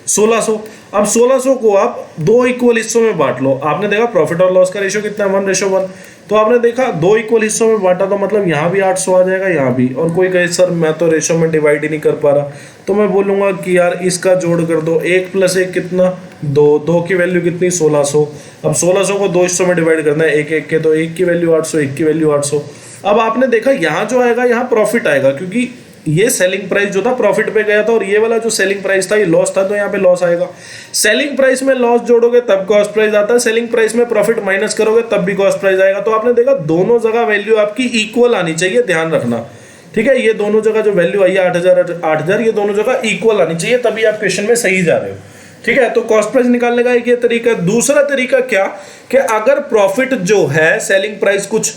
1600। अब 1600 को आप 2 इक्वल हिस्सों में बांट लो। आपने देखा प्रॉफिट और लॉस का रेशियो कितना है, 1:1। तो आपने देखा 2 इक्वल हिस्सों में बांटा, तो मतलब यहाँ भी 800 आ जाएगा, यहाँ भी। और कोई कहे सर मैं तो रेशियो में डिवाइड ही नहीं कर पा रहा, तो मैं बोलूँगा कि यार इसका जोड़ कर दो, 1 + 1 कितना, 2, 2 की वैल्यू कितनी, 1600। अब 1600 को 2 हिस्सों में डिवाइड करना है, 1 1 के, तो 1 की वैल्यू 800, 1 की वैल्यू 800। अब आपने देखा यहाँ जो आएगा, यहाँ प्रॉफिट आएगा, क्योंकि ये सेलिंग प्राइस जो था प्रॉफिट पे गया था, और ये वाला जो सेलिंग प्राइस था ये लॉस था, तो यहाँ पे लॉस आएगा। सेलिंग प्राइस में लॉस जोड़ोगे तब कॉस्ट प्राइस आता है, सेलिंग प्राइस में प्रॉफिट माइनस करोगे तब भी कॉस्ट प्राइस आएगा। तो आपने देखा दोनों जगह वैल्यू आपकी इक्वल आनी चाहिए, ध्यान रखना। ठीक है, ये दोनों जगह जो वैल्यू आई है 8000, ये दोनों जगह इक्वल आनी चाहिए, तभी आप क्वेश्चन में सही जा रहे हो। ठीक है, तो कॉस्ट प्राइस निकालने का एक ये तरीका। दूसरा तरीका क्या, कि अगर प्रॉफिट जो है सेलिंग प्राइस कुछ,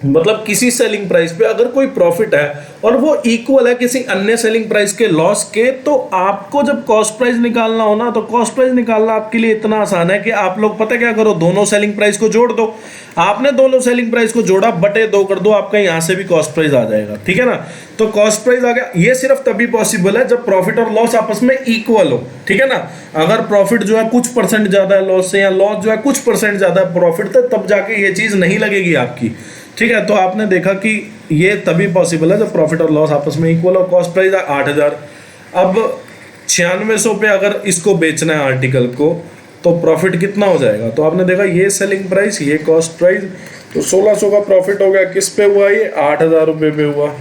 मतलब किसी सेलिंग प्राइस पे अगर कोई प्रॉफिट है और वो इक्वल है किसी अन्य सेलिंग प्राइस के लॉस के, तो आपको जब कॉस्ट प्राइस निकालना हो ना, तो कॉस्ट प्राइस निकालना आपके लिए इतना आसान है कि आप लोग पता क्या करो, दोनों सेलिंग प्राइस को जोड़ दो। आपने दोनों सेलिंग प्राइस को जोड़ा, बटे 2 कर दो, आपका यहां से भी कॉस्ट प्राइस आ जाएगा। ठीक है ना, तो कॉस्ट प्राइस आ गया। ये सिर्फ तभी पॉसिबल है जब प्रॉफिट और लॉस आपस में इक्वल हो। ठीक है ना, अगर प्रॉफिट जो है कुछ % ज्यादा है लॉस से, या लॉस जो है कुछ % ज्यादा है प्रॉफिट से, तब जाके ये चीज नहीं लगेगी आपकी। ठीक है, तो आपने देखा कि ये तभी पॉसिबल है जब प्रॉफिट और लॉस आपस में इक्वल और कॉस्ट प्राइस 8000। अब 9600 पे अगर इसको बेचना है आर्टिकल को, तो प्रॉफिट कितना हो जाएगा, तो आपने देखा ये सेलिंग प्राइस, ये कॉस्ट प्राइस, तो 1600 का प्रॉफिट हो गया, किस पे हुआ, ये 8000 रुपये पे हुआ,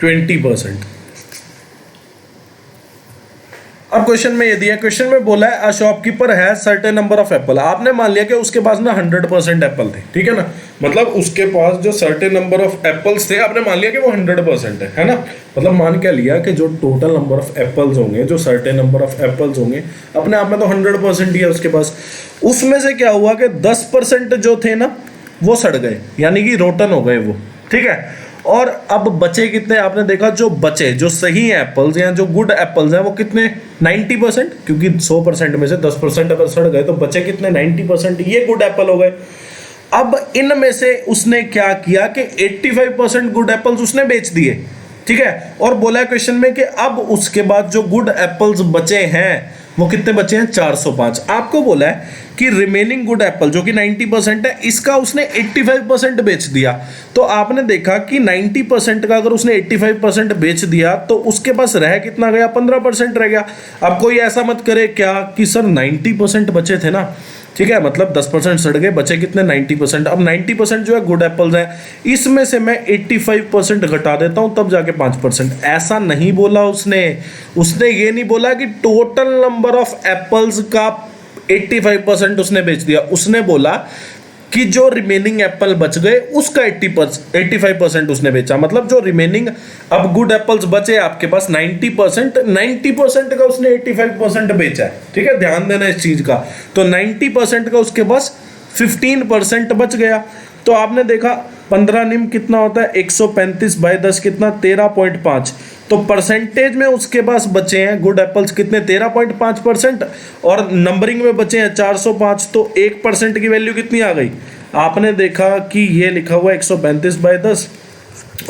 20%। अब क्वेश्चन में ये दिया, क्वेश्चन में बोला है अ शॉपकीपर है सर्टेन नंबर ऑफ एप्पल। आपने मान लिया कि उसके पास ना 100% एप्पल थे। ठीक है ना, मतलब उसके पास जो सर्टेन नंबर ऑफ एप्पल्स थे, आपने मान लिया कि वो 100% है ना। मतलब मान क्या लिया कि जो टोटल नंबर ऑफ एप्पल्स होंगे, जो सर्टेन नंबर ऑफ एप्पल्स होंगे, अपने आप में तो 100% ही है उसके पास। उसमें से क्या हुआ कि 10% जो थे ना वो सड़ गए, यानी कि रोटन हो गए वो। ठीक है, और अब बचे कितने, आपने देखा जो बचे, जो सही एप्पल्स या जो गुड एप्पल्स हैं, वो कितने, 90%, क्योंकि 100% में से 10% अगर सड़ गए तो बचे कितने, 90%, ये गुड एप्पल हो गए। अब इनमें से उसने क्या किया कि 85% गुड एप्पल्स उसने बेच दिए। ठीक है, और बोला क्वेश्चन में कि अब उसके बाद जो गुड एप्पल्स बचे हैं वो कितने बचे हैं 405। आपको बोला है कि रिमेनिंग गुड एप्पल जो कि 90% है, इसका उसने 85% बेच दिया। तो आपने देखा कि 90% का अगर उसने 85% बेच दिया तो उसके पास रह कितना गया, 15% रह गया। अब कोई ऐसा मत करे क्या कि सर 90% बचे थे ना, ठीक है, मतलब 10% सड़ गए, बचे कितने 90%। अब 90% जो है गुड एप्पल्स है, इसमें से मैं 85% घटा देता हूं तब जाके 5%। ऐसा नहीं बोला उसने ये नहीं बोला कि टोटल नंबर ऑफ एप्पल्स का 85% उसने बेच दिया। उसने बोला कि जो रिमेनिंग एप्पल बच गए उसका 85% उसने बेचा। मतलब जो रिमेनिंग अब गुड एप्पल्स बचे आपके पास 90% का उसने 85% बेचा है, ठीक है, ध्यान देना इस चीज का। तो 90% का उसके पास 15% बच गया। तो आपने देखा 15 निम कितना होता है, 135 बाई 10 कितना, 13.5। तो परसेंटेज में उसके पास बचे हैं गुड एप्पल्स कितने, 13.5%, और नंबरिंग में बचे हैं 405। तो 1% की वैल्यू कितनी आ गई, आपने देखा कि ये लिखा हुआ 135 बाई 10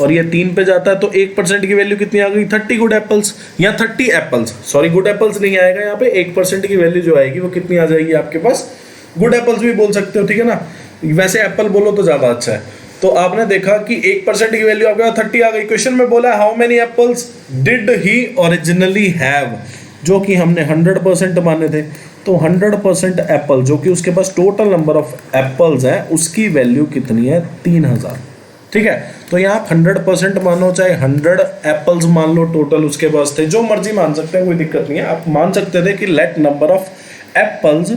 और ये 3 पे जाता है, तो 1% की वैल्यू कितनी आ गई, 30 गुड एप्पल्स या 30 एप्पल्स, सॉरी गुड एप्पल्स नहीं आएगा यहाँ पे, 1% की वैल्यू जो आएगी वो कितनी आ जाएगी आपके पास, गुड एप्पल्स भी बोल सकते हो, ठीक है ना, वैसे एप्पल बोलो तो ज्यादा अच्छा है। तो आपने देखा कि 1% की वैल्यू आपके पास 30 आ गई। क्वेश्चन में बोला how many apples did he originally have, जो कि हमने 100% माने थे। तो 100% एप्पल जो कि उसके पास टोटल नंबर ऑफ एप्पल्स है उसकी वैल्यू कितनी है, 3000, ठीक है। तो यहाँ आप 100% मानो चाहे 100 एप्पल्स मान लो टोटल उसके पास थे, जो मर्जी मान सकते हैं, कोई दिक्कत नहीं है। आप मान सकते थे कि let number of apples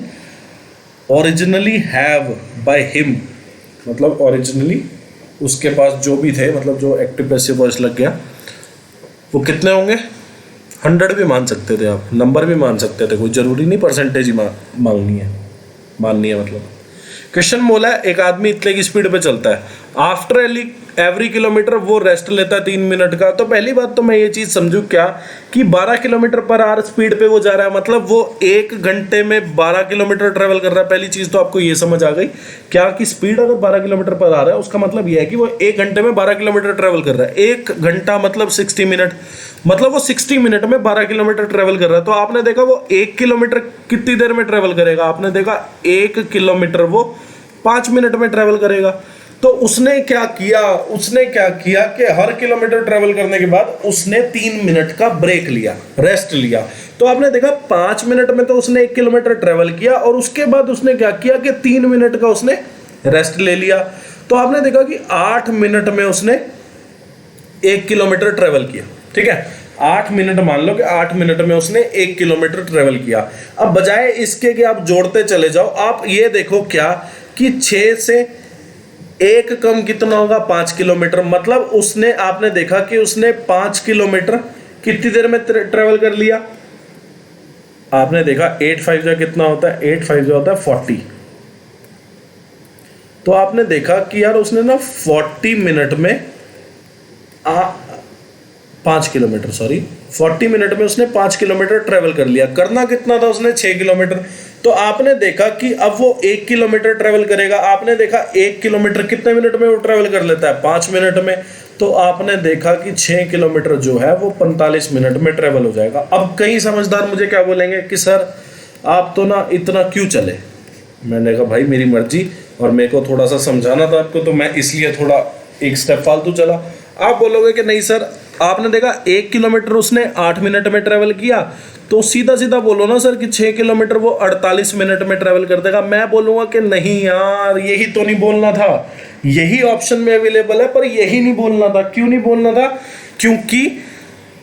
originally have by him, मतलब ओरिजिनली उसके पास जो भी थे, मतलब जो एक्टिव पैसिव वॉइस लग गया, वो कितने होंगे, 100 भी मान सकते थे आप, नंबर भी मान सकते थे, कोई जरूरी नहीं परसेंटेज ही माननी है मतलब। क्वेश्चन बोला है एक आदमी इतने की स्पीड पे चलता है, आफ्टर एवरी किलोमीटर वो रेस्ट लेता है 3 मिनट का। तो पहली बात तो मैं ये चीज समझू क्या कि 12 किलोमीटर पर आवर स्पीड पे वो जा रहा है, मतलब वो 1 घंटे में 12 किलोमीटर ट्रेवल कर रहा है। पहली चीज तो आपको ये समझ आ गई क्या कि स्पीड अगर 12 किलोमीटर पर आ रहा है उसका मतलब ये है कि वो 1 घंटे में 12 किलोमीटर ट्रेवल कर रहा है। 1 घंटा मतलब 60 मिनट, मतलब वो 60 मिनट में 12 किलोमीटर ट्रेवल कर रहा है। तो आपने देखा वो 1 किलोमीटर कितनी देर में ट्रेवल करेगा, आपने देखा 1 किलोमीटर वो 5 मिनट में ट्रेवल करेगा। तो उसने क्या किया कि हर किलोमीटर ट्रेवल करने के बाद उसने 3 मिनट का ब्रेक लिया, रेस्ट लिया। तो आपने देखा 5 मिनट में तो उसने 1 किलोमीटर ट्रेवल किया और उसके बाद उसने क्या किया कि 3 मिनट का उसने रेस्ट ले लिया। तो आपने देखा कि 8 मिनट में उसने 1 किलोमीटर ट्रेवल किया, ठीक है। 8 मिनट मान लो कि 8 मिनट में उसने 1 किलोमीटर ट्रेवल किया। अब बजाय इसके कि आप जोड़ते चले जाओ, आप ये देखो क्या कि 6 से 1 कम कितना होगा, 5 किलोमीटर। मतलब उसने, आपने देखा कि उसने 5 किलोमीटर कितनी देर में ट्रेवल कर लिया, आपने देखा 8 5 जो कितना होता है, 8 5 जो होता है 40। तो आपने देखा कि यार उसने ना 40 मिनट में 5 किलोमीटर, सॉरी 40 मिनट में उसने 5 किलोमीटर ट्रेवल कर लिया। करना कितना था उसने, 6 किलोमीटर। तो आपने देखा कि अब वो 1 किलोमीटर ट्रेवल करेगा। आपने देखा 1 किलोमीटर कितने मिनट में वो ट्रेवल कर लेता है, 5 मिनट में। तो आपने देखा कि 6 किलोमीटर जो है वो 45 मिनट में ट्रेवल हो जाएगा। अब कई समझदार मुझे क्या बोलेंगे कि सर आप तो ना इतना क्यों चले। मैंने कहा भाई मेरी मर्जी, और मेरे को थोड़ा सा समझाना था आपको, तो मैं इसलिए थोड़ा एक स्टेप फालतू चला। आप बोलोगे कि नहीं सर, आपने देखा 1 किलोमीटर उसने 8 मिनट में ट्रेवल किया, तो सीधा सीधा बोलो ना सर कि 6 किलोमीटर वो 48 मिनट में ट्रेवल कर देगा। मैं बोलूंगा कि नहीं यार, यही तो नहीं बोलना था, यही ऑप्शन में अवेलेबल है पर यही नहीं बोलना था। क्यों नहीं बोलना था, क्योंकि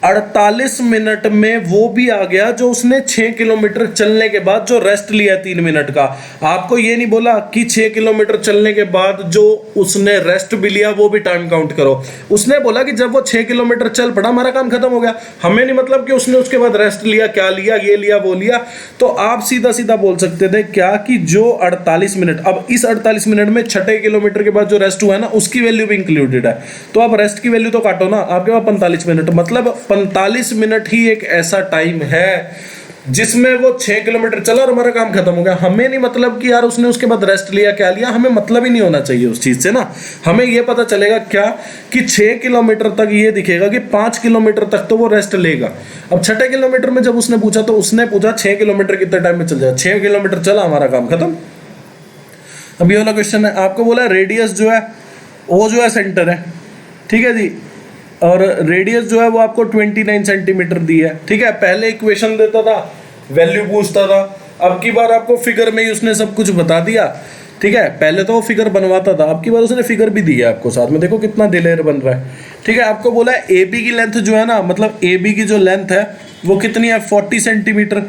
48 मिनट में वो भी आ गया जो उसने 6 किलोमीटर चलने के बाद जो रेस्ट लिया 3 मिनट का। आपको ये नहीं बोला कि 6 किलोमीटर चलने के बाद जो उसने रेस्ट भी लिया वो भी टाइम काउंट करो। उसने बोला कि जब वो 6 किलोमीटर चल पड़ा हमारा काम खत्म हो गया। हमें नहीं मतलब कि उसने उसके बाद रेस्ट लिया, क्या लिया, ये लिया वो लिया। तो आप सीधा सीधा बोल सकते थे क्या कि जो 48 मिनट, अब इस 48 मिनट में 6 किलोमीटर के बाद जो रेस्ट हुआ है ना उसकी वैल्यू भी इंक्लूडेड है। तो आप रेस्ट की वैल्यू तो काटो ना, आपके पास 45 मिनट, मतलब 45 मिनट ही एक ऐसा टाइम है जिसमें वो 6 किलोमीटर चला और हमारा काम खत्म हो गया। हमें नहीं मतलब कि यार उसने उसके बाद रेस्ट लिया क्या लिया, हमें मतलब ही नहीं होना चाहिए उस चीज से ना। हमें ये पता चलेगा क्या कि 6 किलोमीटर तक ये दिखेगा कि 5 किलोमीटर तक तो वो रेस्ट लेगा। अब 6 किलोमीटर में जब उसने पूछा तो उसने पूछा 6 किलोमीटर कितने टाइम में चल जाए, 6 किलोमीटर चला हमारा काम खत्म। अब ये वाला क्वेश्चन है, आपको बोला रेडियस जो है वो जो है सेंटर है, ठीक है जी, और रेडियस जो है वो आपको 29 सेंटीमीटर दी है, ठीक है। पहले इक्वेशन देता था, वैल्यू पूछता था, अब की बार आपको फिगर में ही उसने सब कुछ बता दिया, ठीक है। पहले तो वो फिगर बनवाता था, अब की बार उसने फिगर भी दी है आपको साथ में, देखो कितना दिलेर बन रहा है, ठीक है। आपको बोला है ए बी की लेंथ जो है ना, मतलब ए बी की जो लेंथ है वो कितनी है, 40 सेंटीमीटर,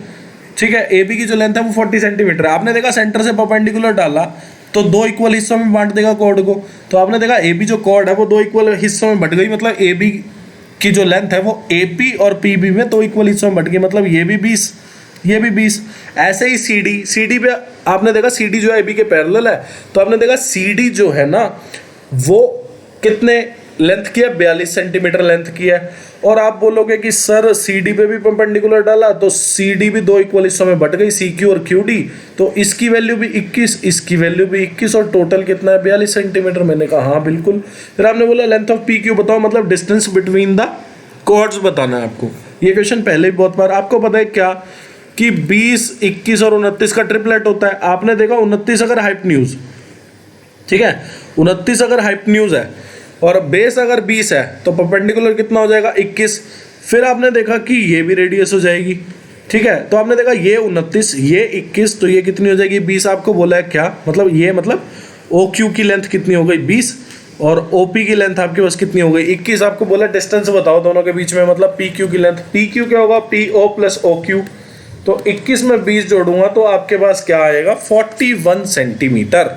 ठीक है। ए बी की जो लेंथ है वो 40 सेंटीमीटर। आपने देखा सेंटर से परपेंडिकुलर डाला तो 2 इक्वल हिस्सों में बांट देगा कॉर्ड को, तो आपने देखा ए बी जो कॉर्ड है वो 2 इक्वल हिस्सों में बट गई, मतलब ए बी की जो लेंथ है वो ए पी और पी बी में 2 इक्वल हिस्सों में बट गई, मतलब ये भी 20 ये भी 20। ऐसे ही सी डी पे आपने देखा सी डी जो है ए बी के पैरेलल है, तो आपने देखा सी डी जो है ना वो कितने लेंथ की है, 42 सेंटीमीटर लेंथ की है। और आप बोलोगे कि सर सी डी पे भी परपेंडिकुलर डाला तो सी डी भी 2 इक्वल हिस्सों में बट गई, सी क्यू और क्यू डी, तो इसकी वैल्यू भी 21 इसकी वैल्यू भी 21 और टोटल कितना है 42 सेंटीमीटर। मैंने कहा हाँ बिल्कुल। फिर आपने बोला लेंथ ऑफ पी क्यू बताओ, मतलब डिस्टेंस बिटवीन द कॉर्ड्स बताना है आपको। ये क्वेश्चन पहले भी बहुत बार आपको पता है क्या कि 20, 21 और 29 का ट्रिपलेट होता है। आपने देखा 29 अगर हाइपोटेन्यूज, ठीक है, 29 अगर हाइपोटेन्यूज है और बेस अगर 20 है तो परपेंडिकुलर कितना हो जाएगा 21। फिर आपने देखा कि ये भी रेडियस हो जाएगी, ठीक है। तो आपने देखा ये 29 ये 21 तो ये कितनी हो जाएगी 20। आपको बोला है क्या, मतलब ये मतलब ओ क्यू की लेंथ कितनी हो गई 20 और ओ पी की लेंथ आपके पास कितनी हो गई 21। आपको बोला डिस्टेंस बताओ दोनों के बीच में, मतलब पी क्यू की लेंथ, पी क्यू क्या होगा P O plus O Q, तो 21 में 20 जोड़ूंगा तो आपके पास क्या आएगा 41 सेंटीमीटर।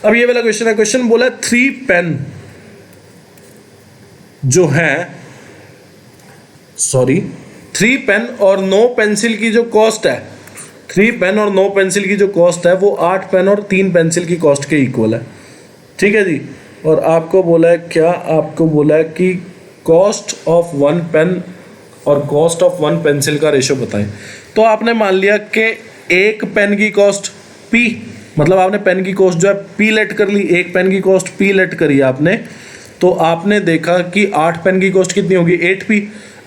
अब ये वाला क्वेश्चन है, क्वेश्चन बोला 3 पेन जो है 3 पेन और 9 पेंसिल की जो कॉस्ट है, 3 पेन और 9 पेंसिल की जो कॉस्ट है वो 8 पेन और 3 पेंसिल की कॉस्ट के इक्वल है, ठीक है जी। और आपको बोला है क्या, आपको बोला है कि कॉस्ट ऑफ 1 पेन और कॉस्ट ऑफ 1 पेंसिल का रेशो बताएं। तो आपने मान लिया कि एक पेन की कॉस्ट P, मतलब आपने पेन की कॉस्ट जो है P लेट कर ली, एक पेन की कॉस्ट P लेट करी आपने, तो आपने देखा कि 8 पेन की कॉस्ट कितनी होगी 8P।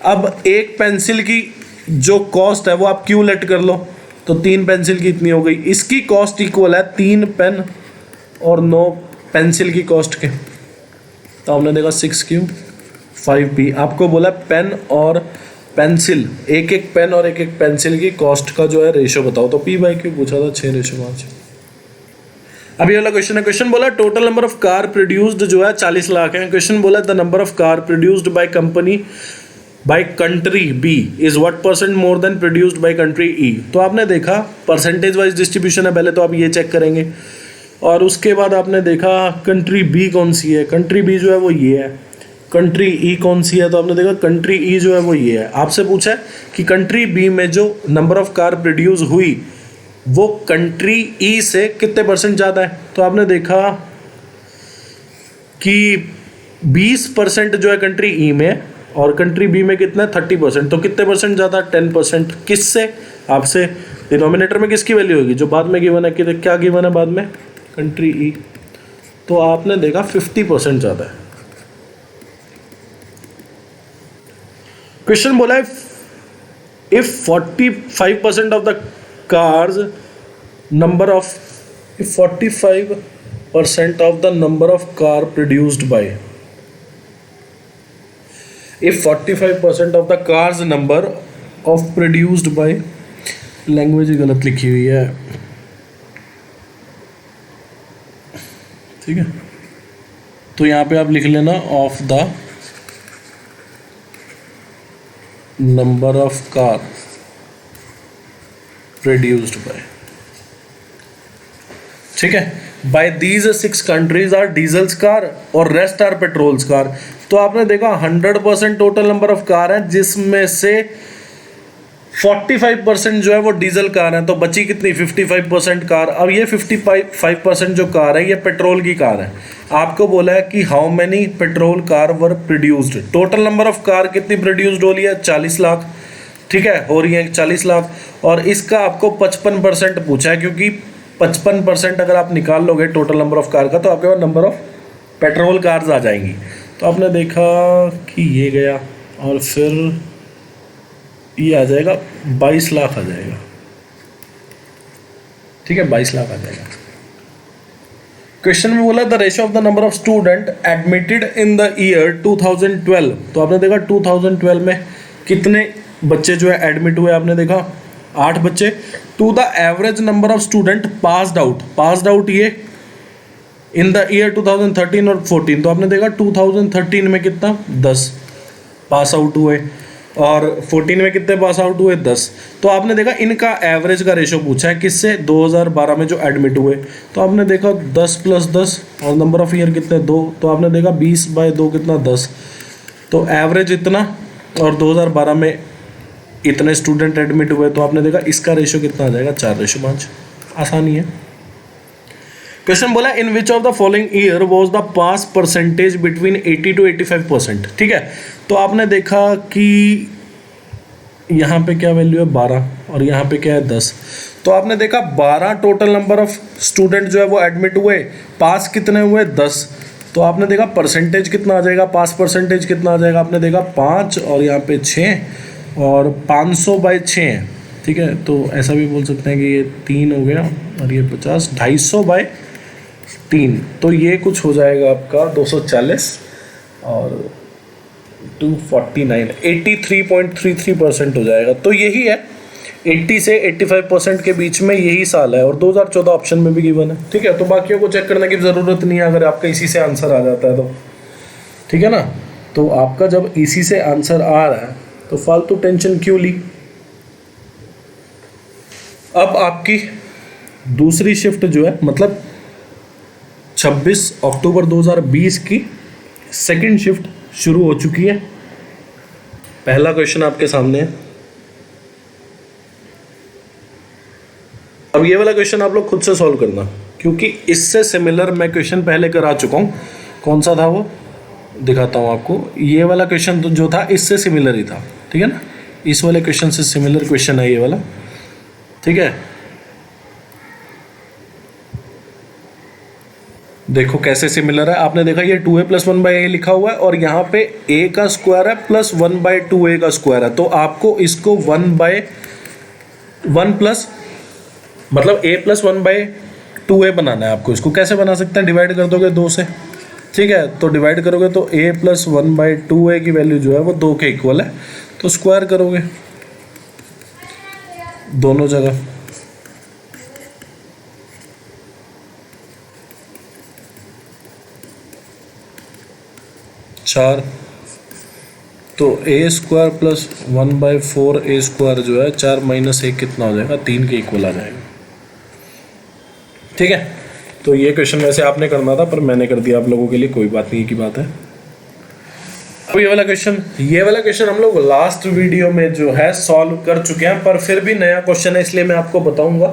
अब एक पेंसिल की जो कॉस्ट है वो आप Q लेट कर लो, तो 3 पेंसिल की इतनी हो गई, इसकी कॉस्ट इक्वल है 3 पेन और 9 पेंसिल की कॉस्ट के, तो हमने देखा 6Q 5P। आपको बोला पेन और पेंसिल, एक एक पेन और एक एक पेंसिल की कॉस्ट का जो है रेशो बताओ, तो P/Q पूछा था 6:5। अब ये वाला क्वेश्चन है, क्वेश्चन बोला total number of car produced जो है 40 लाख है। क्वेश्चन बोला the number of car produced by company by country B is what percent more than produced by country E. तो आपने देखा परसेंटेज वाइज डिस्ट्रीब्यूशन है, पहले तो आप ये चेक करेंगे और उसके बाद आपने देखा कंट्री बी कौन सी है, कंट्री बी जो है वो ये है, कंट्री ई कौन सी है, तो आपने देखा कंट्री ई जो है वो ये है। आपसे पूछा है कि कंट्री बी में जो नंबर ऑफ कार प्रोड्यूस हुई वो कंट्री ई से कितने परसेंट ज़्यादा है, तो आपने देखा कि 20% जो है कंट्री ई में और कंट्री बी में कितना है 30%, तो कितने परसेंट ज़्यादा 10%। किससे, आपसे डिनोमिनेटर में किसकी वैल्यू होगी जो बाद में गिवन है, कि क्या गिवन है बाद में कंट्री ई, तो आपने देखा 50% ज़्यादा है। क्वेश्चन बोला है if 45% of the cars number of 45% of the number of car produced bye, if 45% of the cars number of produced by, language गलत लिखी हुई है, ठीक है, तो यहाँ पे आप लिख लेना of the number of car produced by, ठीक है, by these 6 countries are diesels car और रेस्ट आर पेट्रोल्स कार। तो आपने देखा 100% टोटल नंबर ऑफ कार है जिसमें से 45% जो है वो डीजल कार है, तो बची कितनी 55% कार। अब ये 55% जो कार है ये पेट्रोल की कार है। आपको बोला है कि how many petrol car were produced, total number of car कितनी प्रोड्यूस्ड हो रही है 40 लाख, ठीक है, हो रही है 40 लाख, और इसका आपको 55% पूछा है, क्योंकि 55% अगर आप निकाल लोगे टोटल नंबर ऑफ कार का तो आपके पास नंबर ऑफ पेट्रोल कार्स आ जाएंगी। तो आपने देखा कि ये गया और फिर ये आ जाएगा 22 लाख आ जाएगा। ठीक है, 22 लाख आ जाएगा। क्वेश्चन में बोला the ratio of the number of student admitted in the year 2012। तो आपने देखा 2012 में कितने बच्चे जो है एडमिट हुए, आपने देखा 8 बच्चे। To the average number of student passed out ये इन द ईयर 2013 और 14। तो आपने देखा 2013 में कितना 10 पास आउट हुए और 14 में कितने पास आउट हुए 10। तो आपने देखा इनका एवरेज का रेशो पूछा है किससे, 2012 में जो एडमिट हुए। तो आपने देखा 10 + 10 और नंबर ऑफ ईयर कितने 2। तो आपने देखा 20/2 कितना 10। तो एवरेज इतना और 2012 में इतने स्टूडेंट एडमिट हुए। तो आपने देखा इसका रेशो कितना आ जाएगा 4:5। आसानी है। क्वेश्चन बोला in which of the following year was the pass percentage between 80 to 85%। ठीक है, तो आपने देखा कि यहाँ पे क्या वैल्यू है 12 और यहाँ पे क्या है 10। तो आपने देखा 12 टोटल नंबर ऑफ स्टूडेंट जो है वो एडमिट हुए, पास कितने हुए 10। तो आपने देखा परसेंटेज कितना आ जाएगा, पास परसेंटेज कितना आ जाएगा, आपने देखा 5 और यहाँ पे 6 और 500/6 है। ठीक है, तो ऐसा भी बोल सकते हैं कि ये 3 हो गया और ये 50, 250/3। तो ये कुछ हो जाएगा आपका 240 और 249, 83.33% हो जाएगा। तो यही है 80 से 85% के बीच में यही साल है, और 2014 ऑप्शन में भी गिवन है। ठीक है, तो बाकियों को चेक करने की ज़रूरत नहीं है अगर आपका इसी से आंसर आ जाता है तो। ठीक है ना, तो आपका जब इसी से आंसर आ रहा है तो फालतू टेंशन क्यों ली। अब आपकी दूसरी शिफ्ट जो है, मतलब 26 अक्टूबर 2020 की सेकंड शिफ्ट शुरू हो चुकी है। पहला क्वेश्चन आपके सामने है। अब ये वाला क्वेश्चन आप लोग खुद से सॉल्व करना, क्योंकि इससे सिमिलर मैं क्वेश्चन पहले करा चुका हूँ। कौन सा था वो दिखाता हूँ आपको। ये वाला क्वेश्चन तो जो था इससे सिमिलर ही था। ठीक है ना, इस वाले क्वेश्चन से सिमिलर क्वेश्चन है ये वाला। ठीक है, देखो कैसे सिमिलर है। आपने देखा ये 2a + 1/a लिखा हुआ है और यहाँ पे a का स्क्वायर है प्लस 1/2a का स्क्वायर है। तो आपको इसको 1/1 प्लस मतलब a + 1/2a बनाना है आपको। इसको कैसे बना सकते हैं, डिवाइड कर दोगे 2 से। ठीक है, तो डिवाइड करोगे तो a + 1/2a की वैल्यू जो है वो 2 के इक्वल है। तो स्क्वायर करोगे दोनों जगह, चार। तो a² प्लस 1/4a² जो है 4 - 1 कितना हो जाएगा, 3 के इक्वल आ जाएगा। ठीक है, तो ये क्वेश्चन वैसे आपने करना था पर मैंने कर दिया आप लोगों के लिए, कोई बात नहीं की बात है। अब ये वाला क्वेश्चन हम लोग लास्ट वीडियो में जो है सॉल्व कर चुके हैं, पर फिर भी नया क्वेश्चन है इसलिए मैं आपको बताऊंगा।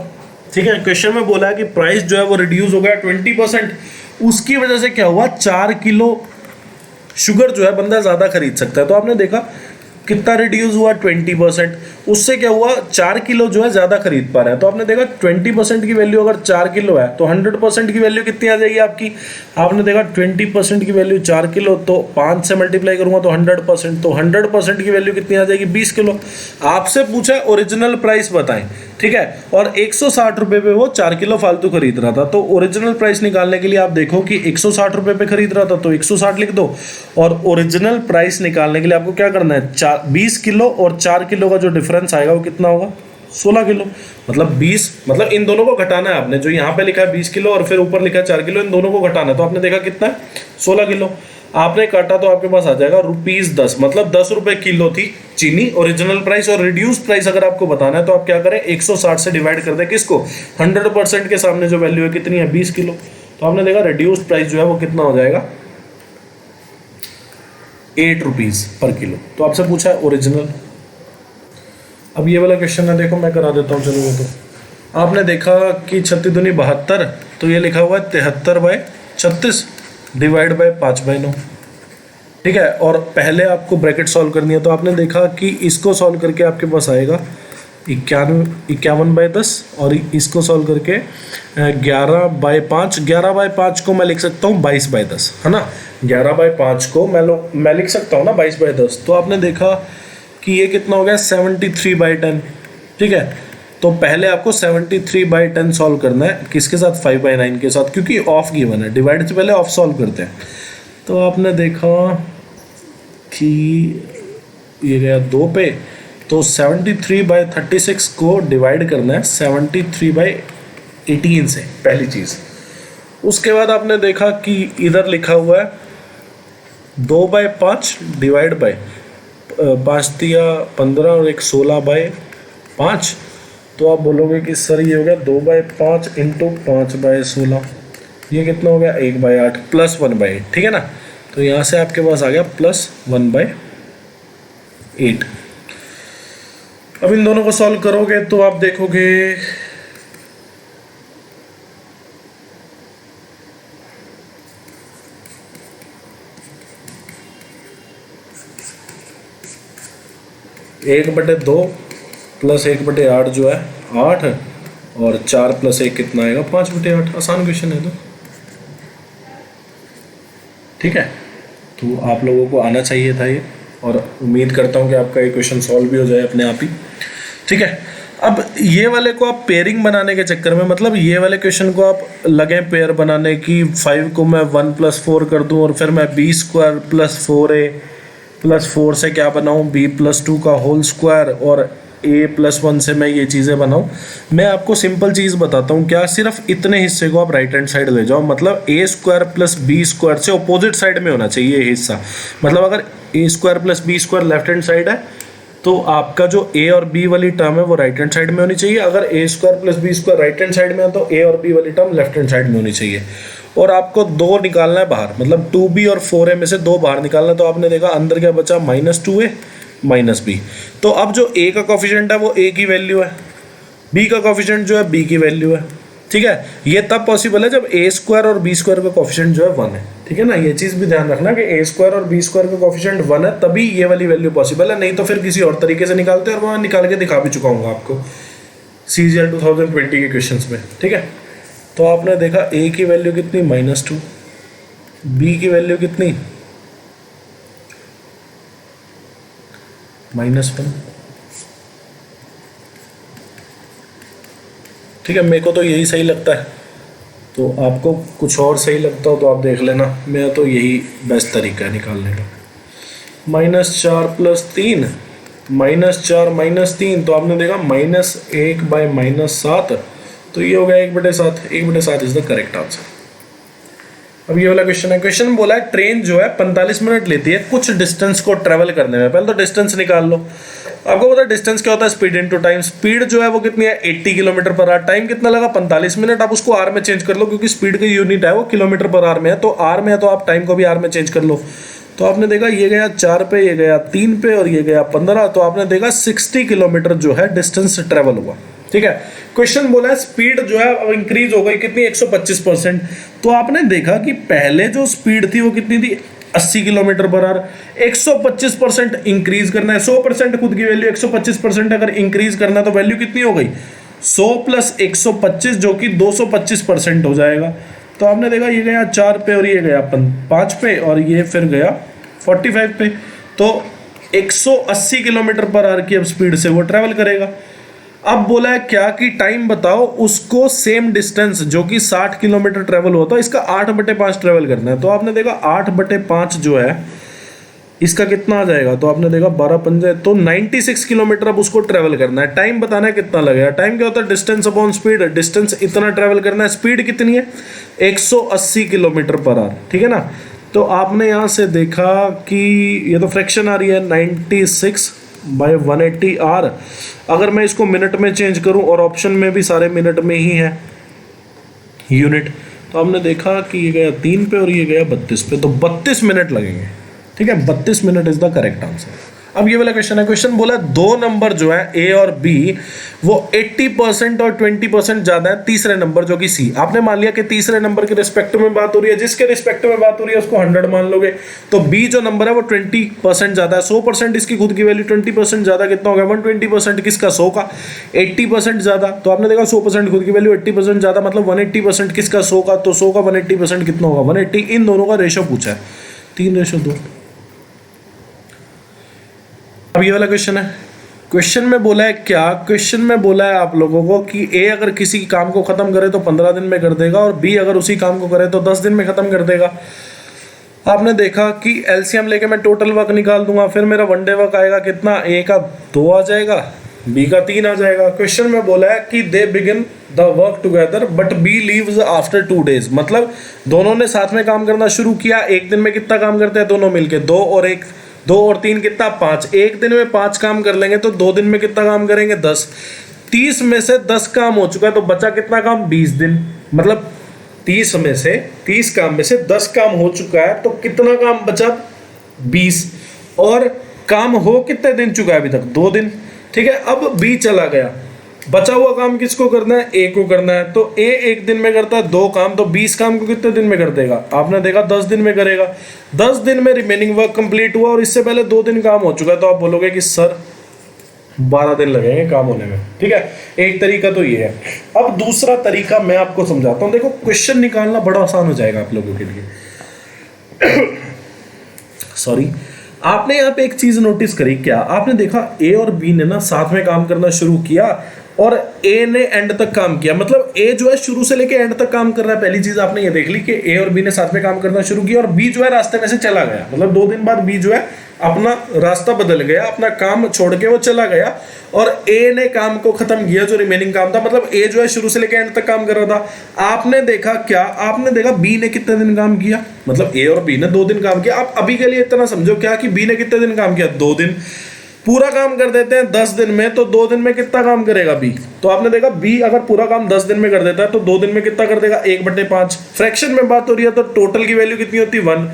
ठीक है, क्वेश्चन में बोला है कि प्राइस जो है वो रिड्यूस हो गया 20%। उसकी वजह से क्या हुआ, 4 किलो शुगर जो है बंदा ज़्यादा खरीद सकता है। तो आपने देखा कितना रिड्यूस हुआ 20%। उससे क्या हुआ, 4 किलो जो है ज़्यादा खरीद पा रहे हैं। तो आपने देखा 20% की वैल्यू अगर 4 किलो है तो 100% की वैल्यू कितनी आ जाएगी आपकी। आपने देखा 20% की वैल्यू 4 किलो, तो 5 से मल्टीप्लाई करूँगा तो 100%, तो 100% की वैल्यू कितनी आ जाएगी 20 किलो। आपसे पूछा ओरिजिनल प्राइस बताएं। ठीक है, और 160 रुपये पे वो 4 किलो फालतू खरीद रहा था। तो ओरिजिनल प्राइस निकालने के लिए आप देखो कि 160 रुपये पे खरीद रहा था तो 160 लिख दो, और ओरिजिनल प्राइस निकालने के लिए आपको क्या करना है, 20 किलो और 4 किलो का जो डिफरेंस आएगा वो कितना होगा, 16 किलो। मतलब 20, मतलब इन दोनों को घटाना है आपने। जो यहाँ पे लिखा है 20 किलो और फिर ऊपर लिखा है 4 किलो, इन दोनों को घटाना है। तो आपने देखा कितना है, 16 किलो। आपने काटा तो आपके पास आ जाएगा ₹10, मतलब 10 रुपये किलो थी चीनी ओरिजिनल प्राइस। और रिड्यूस प्राइस अगर आपको बताना है तो आप क्या करें, 160 से डिवाइड कर दें किसको, 100% के सामने जो वैल्यू है कितनी है 20 किलो। तो आपने देखा रिड्यूस प्राइस जो है वो कितना हो जाएगा, ₹8 पर किलो। तो आपसे पूछा है ओरिजिनल। अब ये वाला क्वेश्चन है, देखो मैं करा देता हूँ। चलो वो तो आपने देखा कि 36 दूनी 72, तो ये लिखा हुआ है 73/36 डिवाइड बाय 5/9। ठीक है। और पहले आपको ब्रैकेट सॉल्व करनी है, तो आपने देखा कि इसको सॉल्व करके आपके पास आएगा 51/10 और इसको सॉल्व करके 11/5। 11/5 को मैं लिख सकता हूँ 22/10, है ना। 11/5 को मैं लिख सकता हूँ ना 22/10। तो आपने देखा कि ये कितना हो गया 73/10, ठीक है। तो पहले आपको 73/10 सॉल्व करना है, किसके साथ 5/9 के साथ, क्योंकि ऑफ गिवन है। डिवाइड से पहले ऑफ सॉल्व करते हैं। तो आपने देखा कि ये गया 2 पे, तो 73/36 को डिवाइड करना है 73/18 से, पहली चीज़। उसके बाद आपने देखा कि इधर लिखा हुआ है 2/5 डिवाइड बाय 5 दिया 15 और एक 16/5। तो आप बोलोगे कि सर ये हो गया 2/5 इंटू 5/16, ये कितना हो गया 1/8 प्लस 1/8, ठीक है ना। तो यहाँ से आपके पास आ गया प्लस 1/8। अब इन दोनों को सॉल्व करोगे तो आप देखोगे एक बटे 2 प्लस 1/8 जो है 8, और 4 + 1 कितना आएगा 5/8। आसान क्वेश्चन है तो, ठीक है। तो आप लोगों को आना चाहिए था ये, और उम्मीद करता हूँ कि आपका ये क्वेश्चन सॉल्व भी हो जाए अपने आप ही, ठीक है। अब ये वाले को आप पेयरिंग बनाने के चक्कर में, मतलब ये वाले क्वेश्चन को आप लगे पेयर बनाने की, 5 को मैं 1 + 4 कर दूं और फिर मैं b² + 4a + 4 से क्या बनाऊं b + 2 का होल स्क्वायर, और a + 1 से मैं ये चीज़ें बनाऊं। मैं आपको सिंपल चीज़ बताता हूं, क्या सिर्फ इतने हिस्से को आप राइट हैंड साइड ले जाओ, मतलब a² + b² से अपोजिट साइड में होना चाहिए ये हिस्सा। मतलब अगर a² + b² left hand side है तो आपका जो a और b वाली टर्म है वो राइट हैंड साइड में होनी चाहिए। अगर a² + b² right hand side में है तो a और b वाली टर्म लेफ्ट हैंड साइड में होनी चाहिए। और आपको 2 निकालना है बाहर, मतलब 2b और 4a में से 2 बाहर निकालना है। तो आपने देखा अंदर क्या बचा -2a -b। तो अब जो a का कोफिशिएंट है वो a की वैल्यू है, b का कोफिशिएंट जो है b की वैल्यू है, ठीक है। ये तब पॉसिबल है जब a² और b² का कोफिशिएंट जो है 1 है, ठीक है ना। ये चीज़ भी ध्यान रखना कि a² और b² का कोफिशिएंट 1 है, तभी ये वाली वैल्यू पॉसिबल है, नहीं तो फिर किसी और तरीके से निकालते हैं, और वहाँ निकाल के दिखा भी चुका हूँ आपको CGL 2020 के क्वेश्चंस में, ठीक है। तो आपने देखा a की वैल्यू कितनी -2, b की वैल्यू कितनी -1, ठीक है। मेरे को तो यही सही लगता है, तो आपको कुछ और सही लगता हो तो आप देख लेना। मेरा तो यही बेस्ट तरीका है निकालने का। -4 + 3 -4 - 3, तो आपने देखा -1/-7, तो ये हो गया 1/7। 1/7 इज द करेक्ट आंसर। अब ये वाला क्वेश्चन है। क्वेश्चन में बोला है ट्रेन जो है 45 मिनट लेती है कुछ डिस्टेंस को ट्रेवल करने में। पहले तो डिस्टेंस निकाल लो। आपको पता है डिस्टेंस क्या होता है, स्पीड इनटू टाइम। स्पीड जो है वो कितनी है 80 km/h, टाइम कितना लगा 45 मिनट। आप उसको आर में चेंज कर लो, क्योंकि स्पीड की यूनिट है वो km/h में है, तो आर में है तो आप टाइम को भी आर में चेंज कर लो। तो आपने देखा ये गया 4 पे, ये गया 3 पे, और ये गया 15। तो आपने देखा 60 किलोमीटर जो है डिस्टेंस ट्रेवल हुआ, ठीक है। क्वेश्चन बोला है स्पीड जो है अब इंक्रीज हो गई कितनी 125%। तो आपने देखा कि पहले जो स्पीड थी वो कितनी थी 80 km/h, 125% इंक्रीज करना है। 100% खुद की वैल्यू 125% अगर इंक्रीज करना है तो वैल्यू कितनी हो गई 100 + 125 जो कि 225% हो जाएगा। तो आपने देखा ये गया 4 पे और ये गया 5 पे और ये फिर गया 45 पे। तो 180 km/h की अब स्पीड से वो ट्रैवल करेगा। अब बोला है क्या कि टाइम बताओ उसको सेम डिस्टेंस जो कि 60 किलोमीटर ट्रेवल होता है इसका 8/5 ट्रेवल करना है। तो आपने देखा 8/5 जो है इसका कितना आ जाएगा, तो आपने देखा 12 पंजे तो 96 किलोमीटर अब उसको ट्रेवल करना है। टाइम बताना है कितना लगेगा। टाइम क्या होता है डिस्टेंस अपॉन स्पीड। डिस्टेंस इतना ट्रेवल करना है, स्पीड कितनी है 180 km/h, ठीक है ना। तो आपने यहाँ से देखा कि ये तो फ्रैक्शन आ रही है 96/180 r। अगर मैं इसको मिनट में चेंज करूं और ऑप्शन में भी सारे मिनट में ही है यूनिट, तो आपने देखा कि ये गया 3 पे और ये गया 32 पे, तो 32 मिनट लगेंगे, ठीक है। 32 minute is the correct answer. अब ये वाला क्वेश्चन है, क्वेश्चन बोला दो नंबर जो है ए और बी वो 80% और 20% ज्यादा है तीसरे नंबर जो कि सी। आपने मान लिया कि तीसरे नंबर के रिस्पेक्ट में बात हो रही है, जिसके रिस्पेक्ट में बात हो रही है उसको 100 मान लोगे, तो बी जो नंबर है वो 20% ज्यादा है। 100% इसकी खुद की वैल्यू, 20% ज्यादा कितना हो गया 120%, किसका 100 का, 80% ज्यादा। तो आपने देखा 100% खुद की वैल्यू, 80% ज्यादा मतलब 180% किसका 100 का, तो 100 का 180% कितना होगा 180। इन दोनों का रेशो पूछा है 3:2। अब ये वाला क्वेश्चन है, क्वेश्चन में बोला है क्या, क्वेश्चन में बोला है आप लोगों को कि ए अगर किसी काम को खत्म करे तो 15 दिन में कर देगा और बी अगर उसी काम को करे तो 10 दिन में खत्म कर देगा। आपने देखा कि एलसीएम लेके मैं टोटल वर्क निकाल दूंगा, फिर मेरा वन डे वर्क आएगा कितना, ए का 2 आ जाएगा, बी का 3 आ जाएगा। क्वेश्चन में बोला है कि they begin the work together but B leaves after 2 days, मतलब दोनों ने साथ में काम करना शुरू किया। एक दिन में कितना काम करते हैं दोनों मिलके, 2 और 3 कितना 5। एक दिन में 5 काम कर लेंगे तो 2 दिन में कितना काम करेंगे 10। 30 में से 10 काम हो चुका है तो बचा कितना काम 20 दिन, मतलब 30 काम में से 10 काम हो चुका है तो कितना काम बचा 20। और काम हो कितने दिन चुका है अभी तक 2 दिन, ठीक है। अब बी चला गया, बचा हुआ काम किसको करना है, ए को करना है। तो ए एक दिन में करता है 2 काम, तो 20 काम को कितने दिन में कर देगा, आपने देखा 10 दिन में करेगा। 10 दिन में रिमेनिंग वर्क कंप्लीट हुआ और इससे पहले 2 दिन काम हो चुका है, तो आप बोलोगे कि सर 12 दिन लगेंगे काम होने में, ठीक है। एक तरीका तो ये है। अब दूसरा तरीका मैं आपको समझाता हूं, देखो क्वेश्चन निकालना बड़ा आसान हो जाएगा आप लोगों के लिए। सॉरी, आपने यहाँ पे एक चीज नोटिस करी क्या, आपने देखा ए और बी ने ना साथ में काम करना शुरू किया और ए ने एंड तक काम किया, मतलब ए जो है शुरू से लेके एंड तक काम कर रहा है। पहली चीज आपने ये देख ली कि ए और बी ने साथ में काम करना शुरू किया और बी जो है रास्ते में से चला गया, मतलब 2 दिन बाद बी जो है अपना रास्ता बदल गया, अपना काम छोड़ के वो चला गया और ए ने काम को खत्म किया जो रिमेनिंग काम था। मतलब ए जो है शुरू से लेकर एंड तक काम कर रहा था। आपने देखा क्या, आपने देखा बी ने कितने दिन काम किया, मतलब ए और बी ने 2 दिन काम किया। आप अभी के लिए इतना समझो क्या कि बी ने कितने दिन काम किया 2 दिन। पूरा काम कर देते हैं 10 दिन में तो 2 दिन में कितना काम करेगा बी, तो आपने देखा बी अगर पूरा काम 10 दिन में कर देता है तो 2 दिन में कितना कर देगा 1/5। फ्रैक्शन में बात हो रही है तो टोटल की वैल्यू कितनी होती है 1।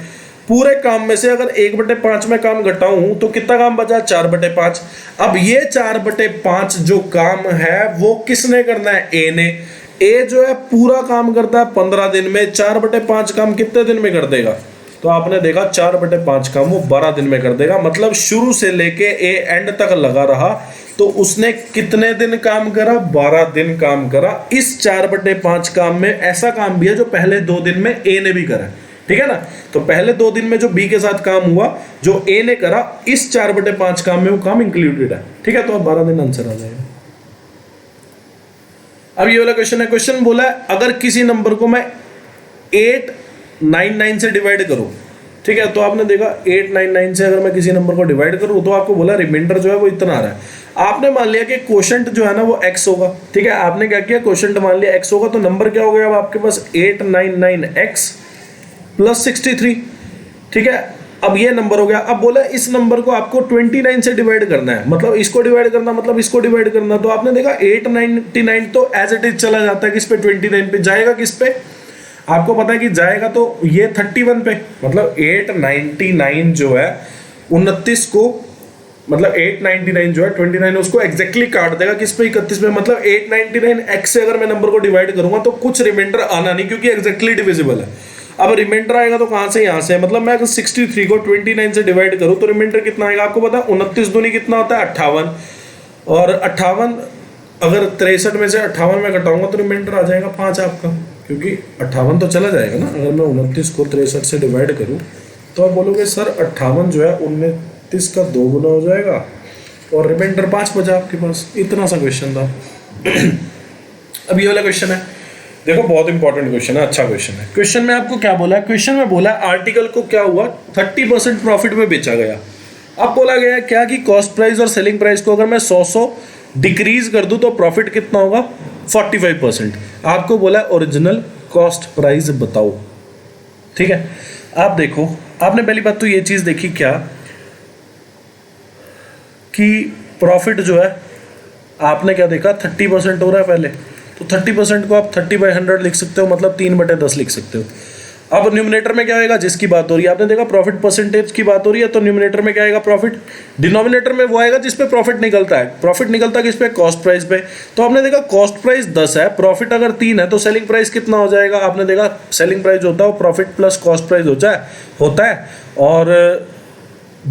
पूरे काम में से अगर 1/5 में काम घटाऊं तो कितना काम बचा 4/5। अब ये 4/5 जो काम है वो किसने करना है, ए ने। ए जो है पूरा काम करता है 15 दिन में, 4/5 काम कितने दिन में कर देगा, तो आपने देखा 4/5 काम वो 12 दिन में कर देगा। मतलब शुरू से लेके ए एंड तक लगा रहा तो उसने कितने दिन काम करा 12 दिन काम करा। इस 4/5 काम में ऐसा काम भी है जो पहले 2 दिन में ए ने भी करा, ठीक है ना। तो पहले 2 दिन में जो बी के साथ काम हुआ जो ए ने करा, इस 4/5 काम में वो काम इंक्लूडेड है, ठीक है। तो अब 12 दिन आंसर आ जाएगा। अब ये वाला क्वेश्चन है, क्वेश्चन बोला है अगर किसी नंबर को मैं 899 से डिवाइड करूं, ठीक है। तो आपने देखा 899 से अगर मैं किसी नंबर को डिवाइड करूं तो आपको बोला रिमाइंडर जो है वो इतना आ रहा है। आपने मान लिया कि क्वोशंट जो है ना वो x होगा, ठीक है। आपने क्या किया, क्वोशंट मान लिया x होगा, तो नंबर क्या हो गया अब आपके पास 899x + 63, ठीक है। अब ये नंबर हो गया। अब बोला इस नंबर को आपको 29 से डिवाइड करना है, मतलब इसको डिवाइड करना मतलब इसको डिवाइड करना। तो आपने देखा 899 तो एज इट इज चला जाता है किस पे 29 पे, जाएगा किस पे आपको पता है कि जाएगा तो ये 31 पे। मतलब 899 जो है 29 को, मतलब 899 जो है 29 उसको एग्जैक्टली काट देगा किस पे 31 पे। मतलब 899x से अगर मैं नंबर को डिवाइड करूंगा तो कुछ रिमाइंडर आना नहीं क्योंकि एग्जैक्टली डिविजिबल है। अब रिमाइंडर आएगा तो कहां से, यहां से। मतलब मैं अगर 63 को 29 से डिवाइड करूं तो रिमाइंडर कितना आएगा आपको पता है, 29 दूनी कितना होता है 58, और 58 अगर 63 में से 58 में घटाऊंगा तो रिमाइंडर आ जाएगा 5 आपका, क्योंकि 58 तो चला जाएगा ना। अगर मैं 29 को 63 से डिवाइड करूं तो आप बोलोगे सर 58 जो है 29 का 2 गुना हो जाएगा और रिमाइंडर 5 बचा आपके पास। इतना सा क्वेश्चन था। अब ये वाला क्वेश्चन है, देखो बहुत इंपॉर्टेंट क्वेश्चन है, अच्छा क्वेश्चन है। क्वेश्चन में आपको क्या बोला है, क्वेश्चन में बोला है आर्टिकल को क्या हुआ 30% प्रॉफिट में बेचा गया। अब बोला गया है क्या कि कॉस्ट प्राइस और सेलिंग प्राइस को अगर मैं 100 डिक्रीज कर दूं तो प्रॉफिट कितना होगा 45%। आपको बोला ओरिजिनल कॉस्ट प्राइस बताओ, ठीक है। आप देखो, आपने पहली बात तो ये चीज देखी क्या कि प्रॉफिट जो है आपने क्या देखा 30% हो रहा है पहले, तो 30% को आप 30/100 लिख सकते हो, मतलब 3/10 लिख सकते हो। अब न्यूमिनेटर में क्या आएगा, जिसकी बात हो रही है, आपने देखा प्रॉफिट परसेंटेज की बात हो रही है, तो न्यूमिनेटर में क्या आएगा प्रॉफिट, डिनोमिनेटर में वो आएगा जिस पे प्रॉफिट निकलता है। प्रॉफिट निकलता है किस पे, कॉस्ट प्राइस पे। तो आपने देखा कॉस्ट प्राइस 10 है, प्रॉफिट अगर 3 है, तो सेलिंग प्राइस कितना हो जाएगा, आपने देखा सेलिंग प्राइस होता है वो प्रॉफिट प्लस कॉस्ट प्राइस होता है और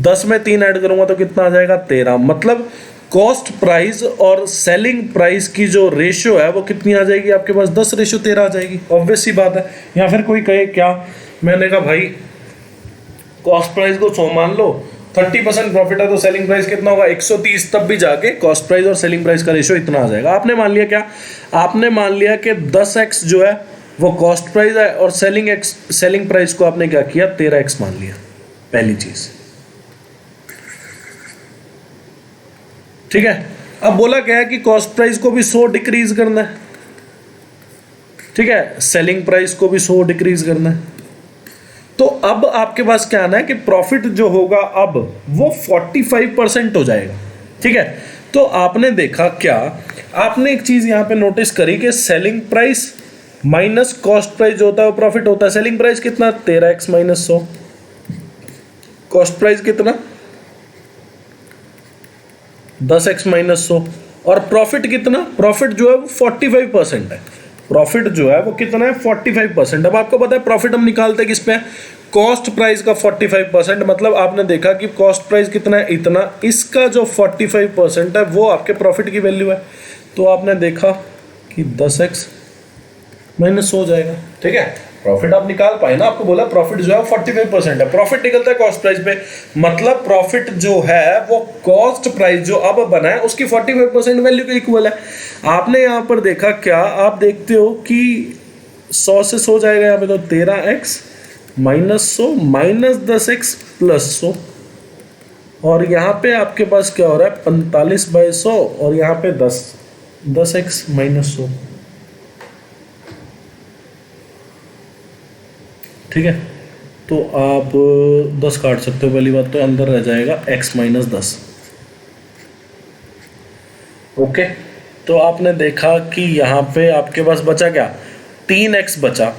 10 में 3 ऐड करूंगा तो कितना आ जाएगा 13। मतलब कॉस्ट प्राइस और सेलिंग प्राइस की जो रेशियो है वो कितनी आ जाएगी आपके पास, 10:13 आ जाएगी। ऑब्वियस सी बात है। या फिर कोई कहे क्या, मैंने कहा भाई कॉस्ट प्राइस को 100 मान लो, 30% प्रॉफिट है तो सेलिंग प्राइस कितना होगा 130, तब भी जाके कॉस्ट प्राइस और सेलिंग प्राइस का रेशियो इतना आ जाएगा। आपने मान लिया क्या, आपने मान लिया कि 10x जो है वो कॉस्ट प्राइस है और सेलिंग प्राइस को आपने क्या किया 13x मान लिया, पहली चीज। ठीक है। अब बोला क्या है कि कॉस्ट प्राइस को भी 100 डिक्रीज करना है, ठीक है, सेलिंग प्राइस को भी 100 डिक्रीज करना है। तो अब आपके पास क्या आना है कि प्रॉफिट जो होगा अब वो 45% हो जाएगा। ठीक है। तो आपने देखा क्या, आपने एक चीज यहां पे नोटिस करी कि selling price minus cost price जो होता है वो प्रॉफिट होता है। सेलिंग प्राइस कितना 13x माइनस 100, कॉस्ट प्राइस कितना 10x माइनस 100 और प्रॉफिट कितना, प्रॉफिट जो है वो 45% है। प्रॉफिट जो है वो कितना है 45%। अब आपको पता है प्रॉफिट हम निकालते हैं किस पे, कॉस्ट प्राइस का 45%। मतलब आपने देखा कि कॉस्ट प्राइस कितना है इतना, इसका जो 45% है वो आपके प्रॉफिट की वैल्यू है। तो आपने देखा कि 10x माइनस हो जाएगा। ठीक है, प्रॉफिट आप निकाल पाए ना, आपको बोला प्रॉफिट जो है 45% है, प्रॉफिट निकलता है कॉस्ट प्राइस पे, मतलब प्रॉफिट जो है वो कॉस्ट प्राइस जो अब बना है उसकी 45% वैल्यू के इक्वल है। आपने यहाँ पर देखा क्या, आप देखते हो कि 100 से 100 जाएगा यहाँ पे, तो 13x minus 100 minus 10x plus 100 और यहाँ पे आपके पास क्या हो रहा है 45/100 और यहाँ पे 10x माइनस 100। ठीक है। तो आप 10 काट सकते हो, पहली बात तो अंदर रह जाएगा x माइनस 10। ओके। तो आपने देखा कि यहाँ पे आपके पास बचा क्या 3x बचा।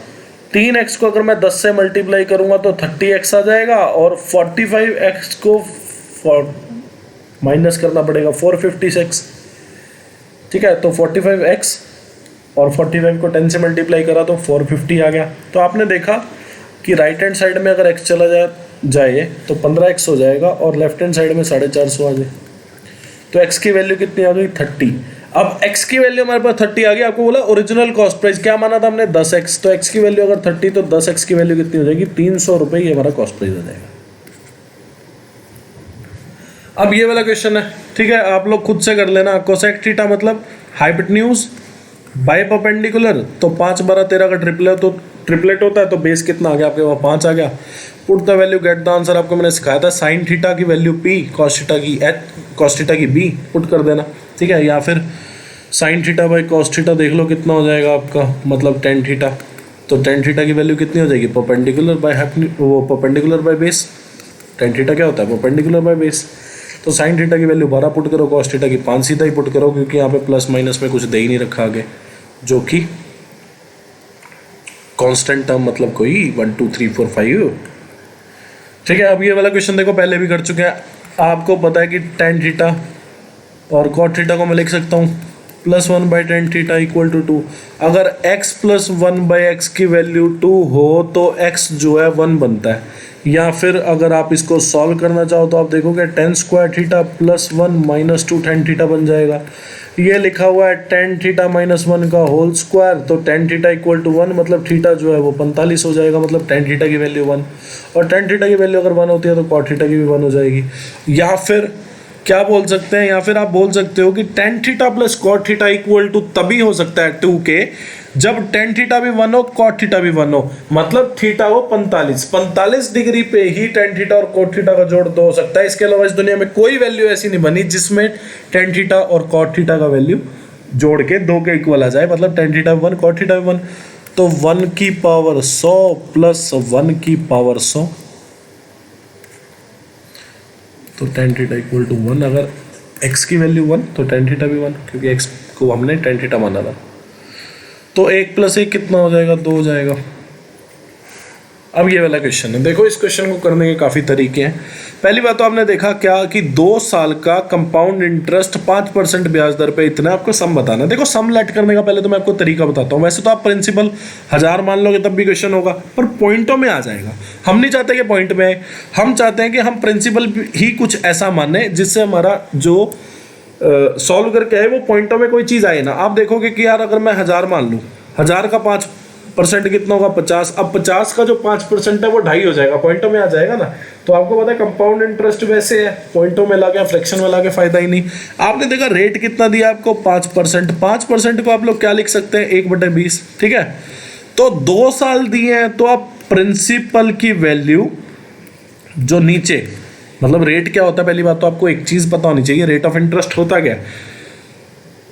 3x को अगर मैं 10 से मल्टीप्लाई करूंगा तो 30x आ जाएगा और 45x को माइनस करना पड़ेगा 456। ठीक है। तो 45x और 45 को 10 से मल्टीप्लाई करा तो 450 आ गया। तो आपने देखा कि राइट हैंड साइड में अगर x चला जाए तो 15x हो जाएगा और लेफ्ट हैंड साइड में 450 आ जाए। तो x की वैल्यू कितनी आ गई 30। अब x की वैल्यू हमारे पास 30 आ गई। आपको बोला ओरिजिनल कॉस्ट प्राइस क्या माना था हमने 10x, तो x की वैल्यू अगर 30 तो 10x की वैल्यू कितनी हो जाएगी 300 रुपये, ये हमारा कॉस्ट प्राइस हो जाएगा। अब ये वाला क्वेश्चन है, ठीक है, आप लोग खुद से कर लेना। कोसेक थीटा मतलब हाइपोटेन्यूज बाय परपेंडिकुलर, तो 5 12 13 का ट्रिपलेट होता है, तो बेस कितना आ गया आपके पास 5 आ गया। Put the value get the answer, आपको मैंने सिखाया था साइन थीटा की वैल्यू p, कॉस थीटा की h, कॉस थीटा की b पुट कर देना। ठीक है। या फिर sine theta by cos theta देख लो कितना हो जाएगा आपका, मतलब टेन थीटा। तो टेन थीटा की वैल्यू कितनी हो जाएगी perpendicular by base. Tan theta क्या होता है परपेंडिकुलर बाय बेस। तो साइन थीटा की वैल्यू 12 पुट करो, कॉस थीटा की 5 सीधा ही पुट करो, क्योंकि यहाँ पे प्लस माइनस में कुछ दे ही नहीं रखा आगे, जो कि कांस्टेंट टर्म मतलब कोई 1 2 3 4 5। ठीक है। अब ये वाला क्वेश्चन देखो पहले भी कर चुके हैं। आपको पता है कि टेन थीटा और कॉट थीटा को मैं लिख सकता हूँ +1/tan थीटा इक्वल टू 2। अगर x + 1/x की वैल्यू 2 हो तो x जो है 1 बनता है। या फिर अगर आप इसको सॉल्व करना चाहो तो आप देखोगे tan² थीटा +1 - 2 tan थीटा बन जाएगा। ये लिखा हुआ है tan थीटा -1 का होल स्क्वायर, तो tan थीटा इक्वल टू 1, मतलब थीटा जो है वो 45 हो जाएगा, मतलब tan थीटा की वैल्यू 1। और tan थीटा की वैल्यू अगर 1 होती है तो cot थीटा की भी 1 हो जाएगी। या फिर क्या बोल सकते हैं, या फिर आप बोल सकते हो कि tan theta + cot theta equal to तभी हो सकता है 2 के जब tan थीटा भी 1 हो cot थीटा भी 1 हो, मतलब थीटा हो 45 डिग्री पे ही tan थीटा और cot थीटा का जोड़ 2 हो सकता है। इसके अलावा इस दुनिया में कोई वैल्यू ऐसी नहीं बनी जिसमें tan थीटा और cot थीटा का वैल्यू जोड़ के 2 के इक्वल आ जाए, मतलब tan थीटा 1 cot थीटा 1। तो 1 की पावर 100 + 1 की पावर 100, तो tan थीटा इक्वल टू 1। अगर x की वैल्यू 1 तो tan थीटा भी 1, क्योंकि x को हमने tan थीटा माना था। तो 1 + 1 कितना हो जाएगा 2 हो जाएगा। अब ये वाला क्वेश्चन है, देखो इस क्वेश्चन को करने के काफ़ी तरीके हैं। पहली बात तो आपने देखा क्या कि 2 साल का कंपाउंड इंटरेस्ट 5% ब्याज दर पे इतना, आपको सम बताना है। देखो सम लेट करने का पहले तो मैं आपको तरीका बताता हूँ। वैसे तो आप प्रिंसिपल 1000 मान लोगे तब भी क्वेश्चन होगा, पर पॉइंटों में आ जाएगा। हम नहीं चाहते कि पॉइंट में आए, हम चाहते हैं कि हम प्रिंसिपल ही कुछ ऐसा माने जिससे हमारा जो सॉल्व करके है वो पॉइंटों में कोई चीज़ आए ना। आप देखोगे कि यार अगर मैं 1000 मान लूँ, 1000 का 5% कितना होगा 50। अब 50 का जो 5% है वो 2.5 हो जाएगा, पॉइंटों में आ जाएगा ना। तो आपको पता है कंपाउंड इंटरेस्ट वैसे है, पॉइंटों में लाके फ्रैक्शन में लाके फायदा ही नहीं। आपने देखा रेट कितना दिया आपको 5%। 5% को आप लोग क्या लिख सकते हैं 1/20, ठीक है। तो 2 साल दिए हैं तो आप प्रिंसिपल की वैल्यू जो नीचे, मतलब रेट क्या होता है, पहली बात तो आपको एक चीज पता होनी चाहिए, रेट ऑफ इंटरेस्ट होता क्या है,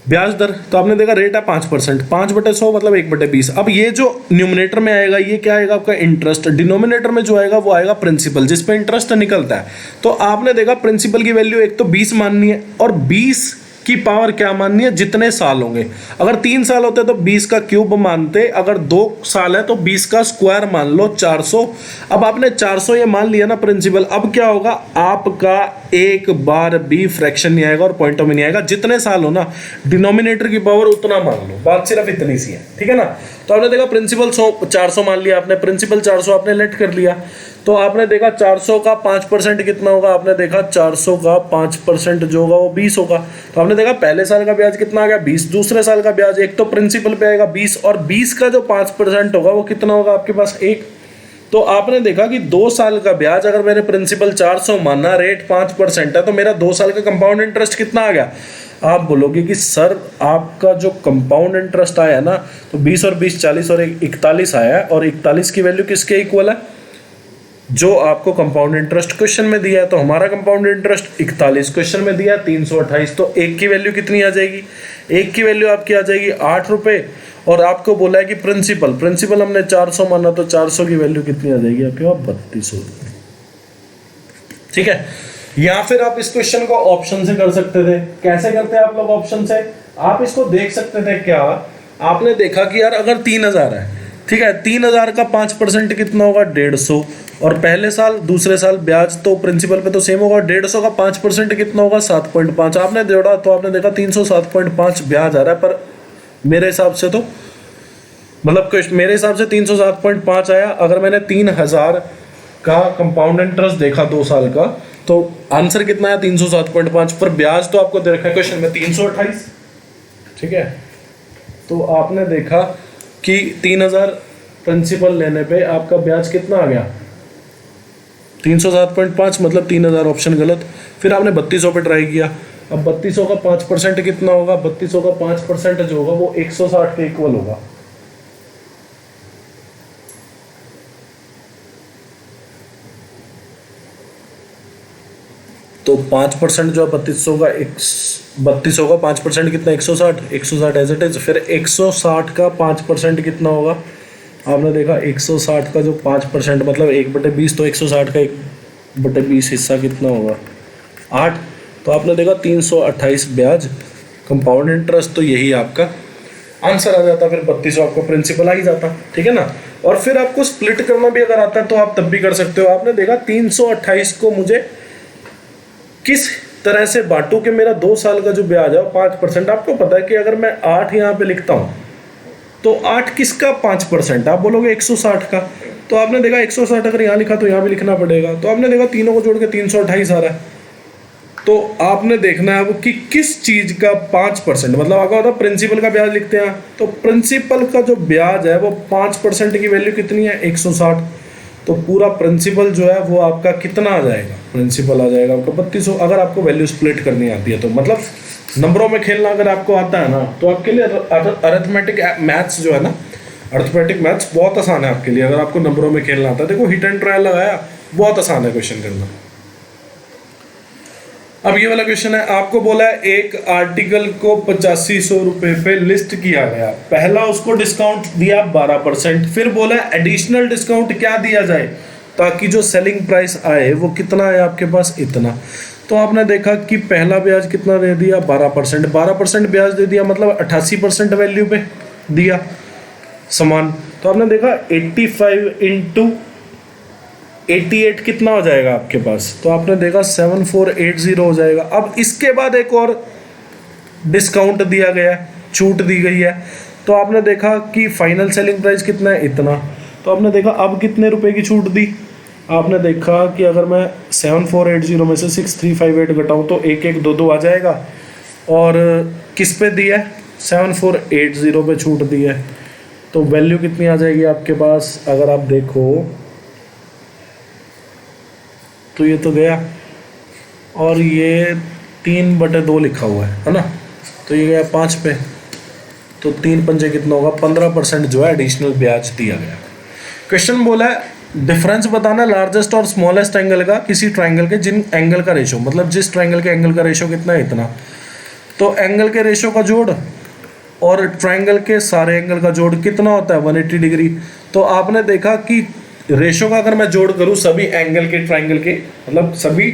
ब्याज दर। तो आपने देखा रेट है 5%, 5/100 मतलब 1/20। अब ये जो न्यूमरेटर में आएगा ये क्या आएगा आपका इंटरेस्ट, डिनोमिनेटर में जो आएगा वो आएगा प्रिंसिपल, जिस पे इंटरेस्ट निकलता है। तो आपने देखा प्रिंसिपल की वैल्यू एक तो 20 माननी है, और 20 की पावर क्या माननी है, जितने साल होंगे। अगर 3 साल होते तो 20 का क्यूब मानते, अगर 2 साल है तो 20 का स्क्वायर मान लो 400। अब आपने 400 ये मान लिया ना प्रिंसिपल, अब क्या होगा आपका एक बार भी फ्रैक्शन नहीं आएगा और पॉइंटों में नहीं आएगा। जितने साल हो ना डिनोमिनेटर की पावर उतना मान लो, बात सिर्फ इतनी सी है, ठीक है ना। तो आपने देखा प्रिंसिपल 400 मान लिया आपने, प्रिंसिपल 400 आपने लेट कर लिया। तो आपने देखा 400 का 5% कितना होगा, आपने देखा 400 का 5% जो होगा वो 20 होगा। तो आपने देखा पहले साल का ब्याज कितना आ गया 20, दूसरे साल का ब्याज एक तो प्रिंसिपल पे आएगा 20, और 20 का जो 5% होगा वो कितना होगा आपके पास 1। तो आपने देखा कि 2 साल का ब्याज, अगर मैंने प्रिंसिपल 400 माना, रेट 5% है, तो मेरा 2 साल का कंपाउंड इंटरेस्ट कितना आ गया। आप बोलोगे कि सर आपका जो कंपाउंड इंटरेस्ट आया ना, तो 20 और 20 40 और 41 आया है, और 41 की वैल्यू किसके इक्वल है, जो आपको कंपाउंड इंटरेस्ट क्वेश्चन में दिया है। तो हमारा कंपाउंड इंटरेस्ट 41 क्वेश्चन में दिया है 328। तो एक की वैल्यू कितनी आ जाएगी, एक की वैल्यू आपकी आ जाएगी 8 रुपये, और आपको बोला है कि प्रिंसिपल हमने 400 माना, तो 400 की वैल्यू कितनी आ जाएगी आपके पास 3200 रुपये, ठीक है। या फिर आप इस क्वेश्चन को ऑप्शन से कर सकते थे। कैसे करते हैं आप लोग ऑप्शन से, आप इसको देख सकते थे क्या, आपने देखा कि यार अगर 3000 है, ठीक है, 3000 का 5% कितना होगा 150, और पहले साल दूसरे साल ब्याज तो प्रिंसिपल पे तो सेम होगा, 150 का 5% कितना होगा 7.5। आपने जोड़ा तो आपने देखा 307.5 ब्याज आ रहा है, पर मेरे हिसाब से तो मतलब मेरे हिसाब से 307.5 आया। अगर मैंने 3000 का कंपाउंड इंटरेस्ट देखा 2 साल का, तो आंसर कितना है 307.5, पर ब्याज तो आपको दे रखा है क्वेश्चन में 328, ठीक है। तो आपने देखा कि 3000 प्रिंसिपल लेने पे आपका ब्याज कितना आ गया 307.5, मतलब 3000, ऑप्शन गलत। फिर आपने 3200 पे ट्राई किया। अब 3200 का 5% कितना होगा, 3200 का 5% जो होगा वो 160 के इक्वल होगा। तो 5% जो है 3200 का 5% कितना 160 एज इट इज। फिर 160 का 5% कितना होगा, आपने देखा 160 का जो 5% मतलब 1/20, तो 160 का 1/20 हिस्सा कितना होगा 8। तो आपने देखा 328 ब्याज कंपाउंड इंटरेस्ट, तो यही आपका आंसर आ जाता। फिर 3200 आपको प्रिंसिपल आ ही जाता, ठीक है ना। और फिर आपको स्प्लिट करना भी अगर आता है तो आप तब भी कर सकते हो। आपने देखा 328 को मुझे किस तरह से बांटू कि मेरा 2 साल का जो ब्याज है 5%। आपको पता है कि अगर मैं 8 यहाँ पे लिखता हूँ तो 8 किसका 5%, आप बोलोगे 160 का। तो आपने देखा 160 अगर यहाँ लिखा तो यहाँ भी लिखना पड़ेगा। तो आपने देखा तीनों को जोड़ के 328 आ रहा है। तो आपने देखना है अब कि किस चीज़ का 5%, मतलब अगर होता प्रिंसिपल का ब्याज लिखते हैं तो प्रिंसिपल का जो ब्याज है वो 5% की वैल्यू कितनी है 160। तो पूरा प्रिंसिपल जो है वो आपका कितना आ जाएगा, प्रिंसिपल आ जाएगा आपका 3200। अगर आपको वैल्यू स्प्लिट करनी आती है तो मतलब नंबरों में खेलना अगर आपको आता है ना, तो आपके लिए अरिथमेटिक मैथ्स जो है ना, अरिथमेटिक मैथ्स बहुत आसान है आपके लिए अगर आपको नंबरों में खेलना आता है। देखो हिट एंड ट्रायल लगाया, बहुत आसान है क्वेश्चन करना। अब ये वाला क्वेश्चन है, आपको बोला है एक आर्टिकल को 8500 रुपए पे लिस्ट किया गया, पहला उसको डिस्काउंट दिया 12%, फिर बोला एडिशनल डिस्काउंट क्या दिया जाए ताकि जो सेलिंग प्राइस आए वो कितना है आपके पास इतना। तो आपने देखा कि पहला ब्याज कितना दे दिया 12%, 12% ब्याज दे दिया मतलब 88% वैल्यू पे दिया सामान। तो आपने देखा 85 इंटू 88 कितना हो जाएगा आपके पास, तो आपने देखा 7480 हो जाएगा। अब इसके बाद एक और डिस्काउंट दिया गया है, छूट दी गई है, तो आपने देखा कि फाइनल सेलिंग प्राइस कितना है, इतना। तो आपने देखा अब कितने रुपए की छूट दी, आपने देखा कि अगर मैं 7480 में से 6358 घटाऊँ तो 1122 आ जाएगा। और किस पे दी है, 7480 पे छूट दी है, तो वैल्यू कितनी आ जाएगी आपके पास, अगर आप देखो तो ये तो गया, और ये 3/2 लिखा हुआ है ना, तो ये गया 5 पे, तो 3 पंजे कितना होगा, 15% जो है एडिशनल ब्याज दिया गया। क्वेश्चन बोला है डिफरेंस बताना लार्जेस्ट और स्मॉलेस्ट एंगल का किसी ट्राइंगल के, जिन एंगल का रेशो, मतलब जिस ट्राइंगल के एंगल का रेशो कितना है, इतना। तो एंगल के रेशो का जोड़ और ट्राइंगल के सारे एंगल का जोड़ कितना होता है, 180 डिग्री। तो आपने देखा कि रेशो का अगर मैं जोड़ करूं सभी एंगल के ट्राइंगल के, मतलब सभी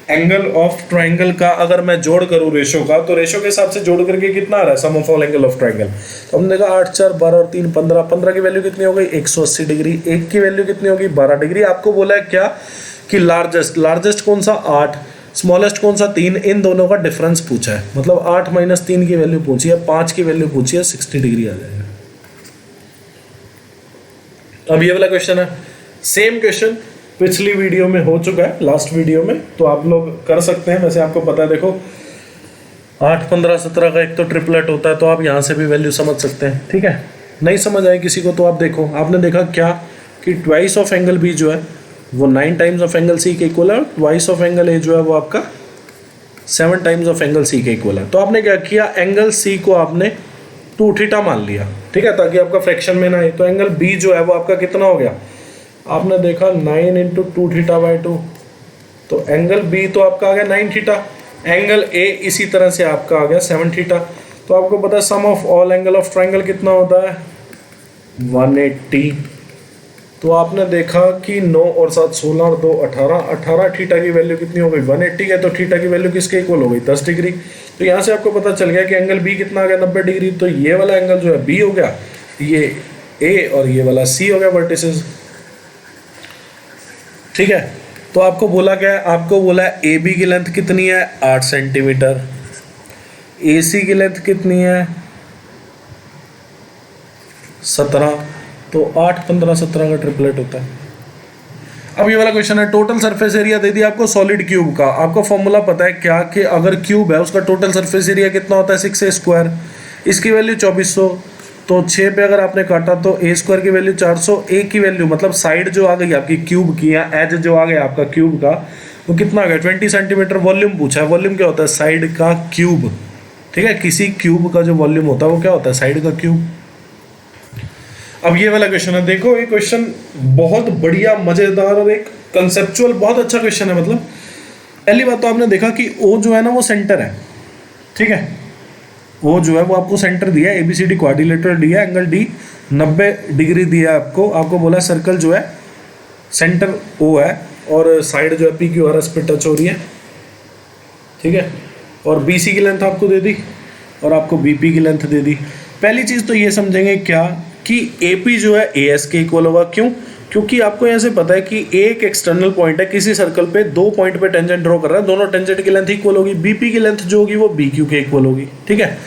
एंगल ऑफ ट्राइंगल का अगर मैं जोड़ करूं रेशो का, तो रेशो के हिसाब से जोड़ करके कितना आ रहा है, sum of all angle of triangle. तो हमने देखा 8 4 12 और 3 15, 15 की वैल्यू कितनी हो गई, 180 डिग्री, 1 की वैल्यू कितनी होगी, 12 डिग्री। आपको बोला है क्या कि लार्जेस्ट कौन सा 8, स्मॉलेस्ट कौन सा 3, इन दोनों का डिफरेंस पूछा है, मतलब 8 - 3 की वैल्यू पूछी है, 5 की वैल्यू पूछी है, 60 डिग्री आ जाएगा। अब ये वाला क्वेश्चन है, सेम क्वेश्चन पिछली वीडियो में हो चुका है, लास्ट वीडियो में, तो आप लोग कर सकते हैं। वैसे आपको पता है, देखो 8 15 17 का एक तो ट्रिपलेट होता है, तो आप यहाँ से भी वैल्यू समझ सकते हैं, ठीक है। नहीं समझ आए किसी को तो आप देखो, आपने देखा क्या कि ट्वाइस ऑफ एंगल बी जो है वो 9 टाइम्स ऑफ एंगल सी के इक्वल है, और ट्वाइस ऑफ एंगल ए जो है वो आपका 7 टाइम्स ऑफ एंगल सी के इक्वल है। तो आपने क्या किया, एंगल सी को आपने 2 थीटा मान लिया, ठीक है, ताकि आपका फ्रैक्शन में ना आए। तो एंगल बी जो है वो आपका कितना हो गया, आपने देखा 9 × 2 θ/2, तो एंगल बी तो आपका आ गया 9 थीटा, एंगल ए इसी तरह से आपका आ गया 7 थीटा। तो आपको पता है sum of all angle of triangle कितना होता है, 180। तो आपने देखा कि 9 और 7 16 और 2 18, 18 थीटा की वैल्यू कितनी हो गई, 180 है, तो थीटा की वैल्यू किसके इक्वल हो गई, 10 डिग्री। तो यहाँ से आपको पता चल गया कि एंगल बी कितना आ गया, 90 डिग्री। तो ये वाला एंगल जो है बी हो गया, ये ए, और ये वाला सी हो गया वर्टिसेस, ठीक है। तो आपको बोला क्या है, आपको बोला है ए बी की लेंथ कितनी है, 8 सेंटीमीटर, ए सी की लेंथ कितनी है, 17, तो 8 15 17 का ट्रिपलेट होता है। अब ये वाला क्वेश्चन है, टोटल सरफेस एरिया दे दिया आपको सॉलिड क्यूब का। आपको फॉर्मूला पता है क्या कि अगर क्यूब है उसका टोटल सरफेस एरिया कितना होता है, 6a², इसकी वैल्यू 2400, तो 6 पे अगर आपने काटा तो a² की वैल्यू 400, a की वैल्यू मतलब साइड जो आ गई आपकी क्यूब की, या एज जो आ गया आपका क्यूब का, वो कितना आ गया, 20 सेंटीमीटर। वॉल्यूम पूछा है, वॉल्यूम क्या होता है, साइड का क्यूब, ठीक है। किसी क्यूब का जो वॉल्यूम होता है वो क्या होता है, साइड का क्यूब। अब ये वाला क्वेश्चन है, देखो ये क्वेश्चन बहुत बढ़िया मजेदार और एक कंसेप्चुअल बहुत अच्छा क्वेश्चन है। मतलब पहली बात तो आपने देखा कि O जो है ना वो सेंटर है, ठीक है, O जो है वो आपको सेंटर दिया है, ABCD क्वाड्रिलेटरल दिया है, एंगल D 90 डिग्री दिया है आपको बोला सर्कल जो है सेंटर O है, और साइड जो है PQRS पे टच हो रही है, ठीक है, और BC की लेंथ आपको दे दी और आपको BP की लेंथ दे दी। पहली चीज़ तो ये समझेंगे क्या कि AP जो है AS के इक्वल होगा, क्यों, क्योंकि आपको यहाँ से पता है कि एक एक्सटर्नल पॉइंट है, किसी सर्कल पे 2 पॉइंट पे टेंजेंट ड्रॉ कर रहा है, दोनों टेंजेंट की लेंथ इक्वल होगी, BP की लेंथ जो होगी वो BQ के इक्वल होगी, ठीक है,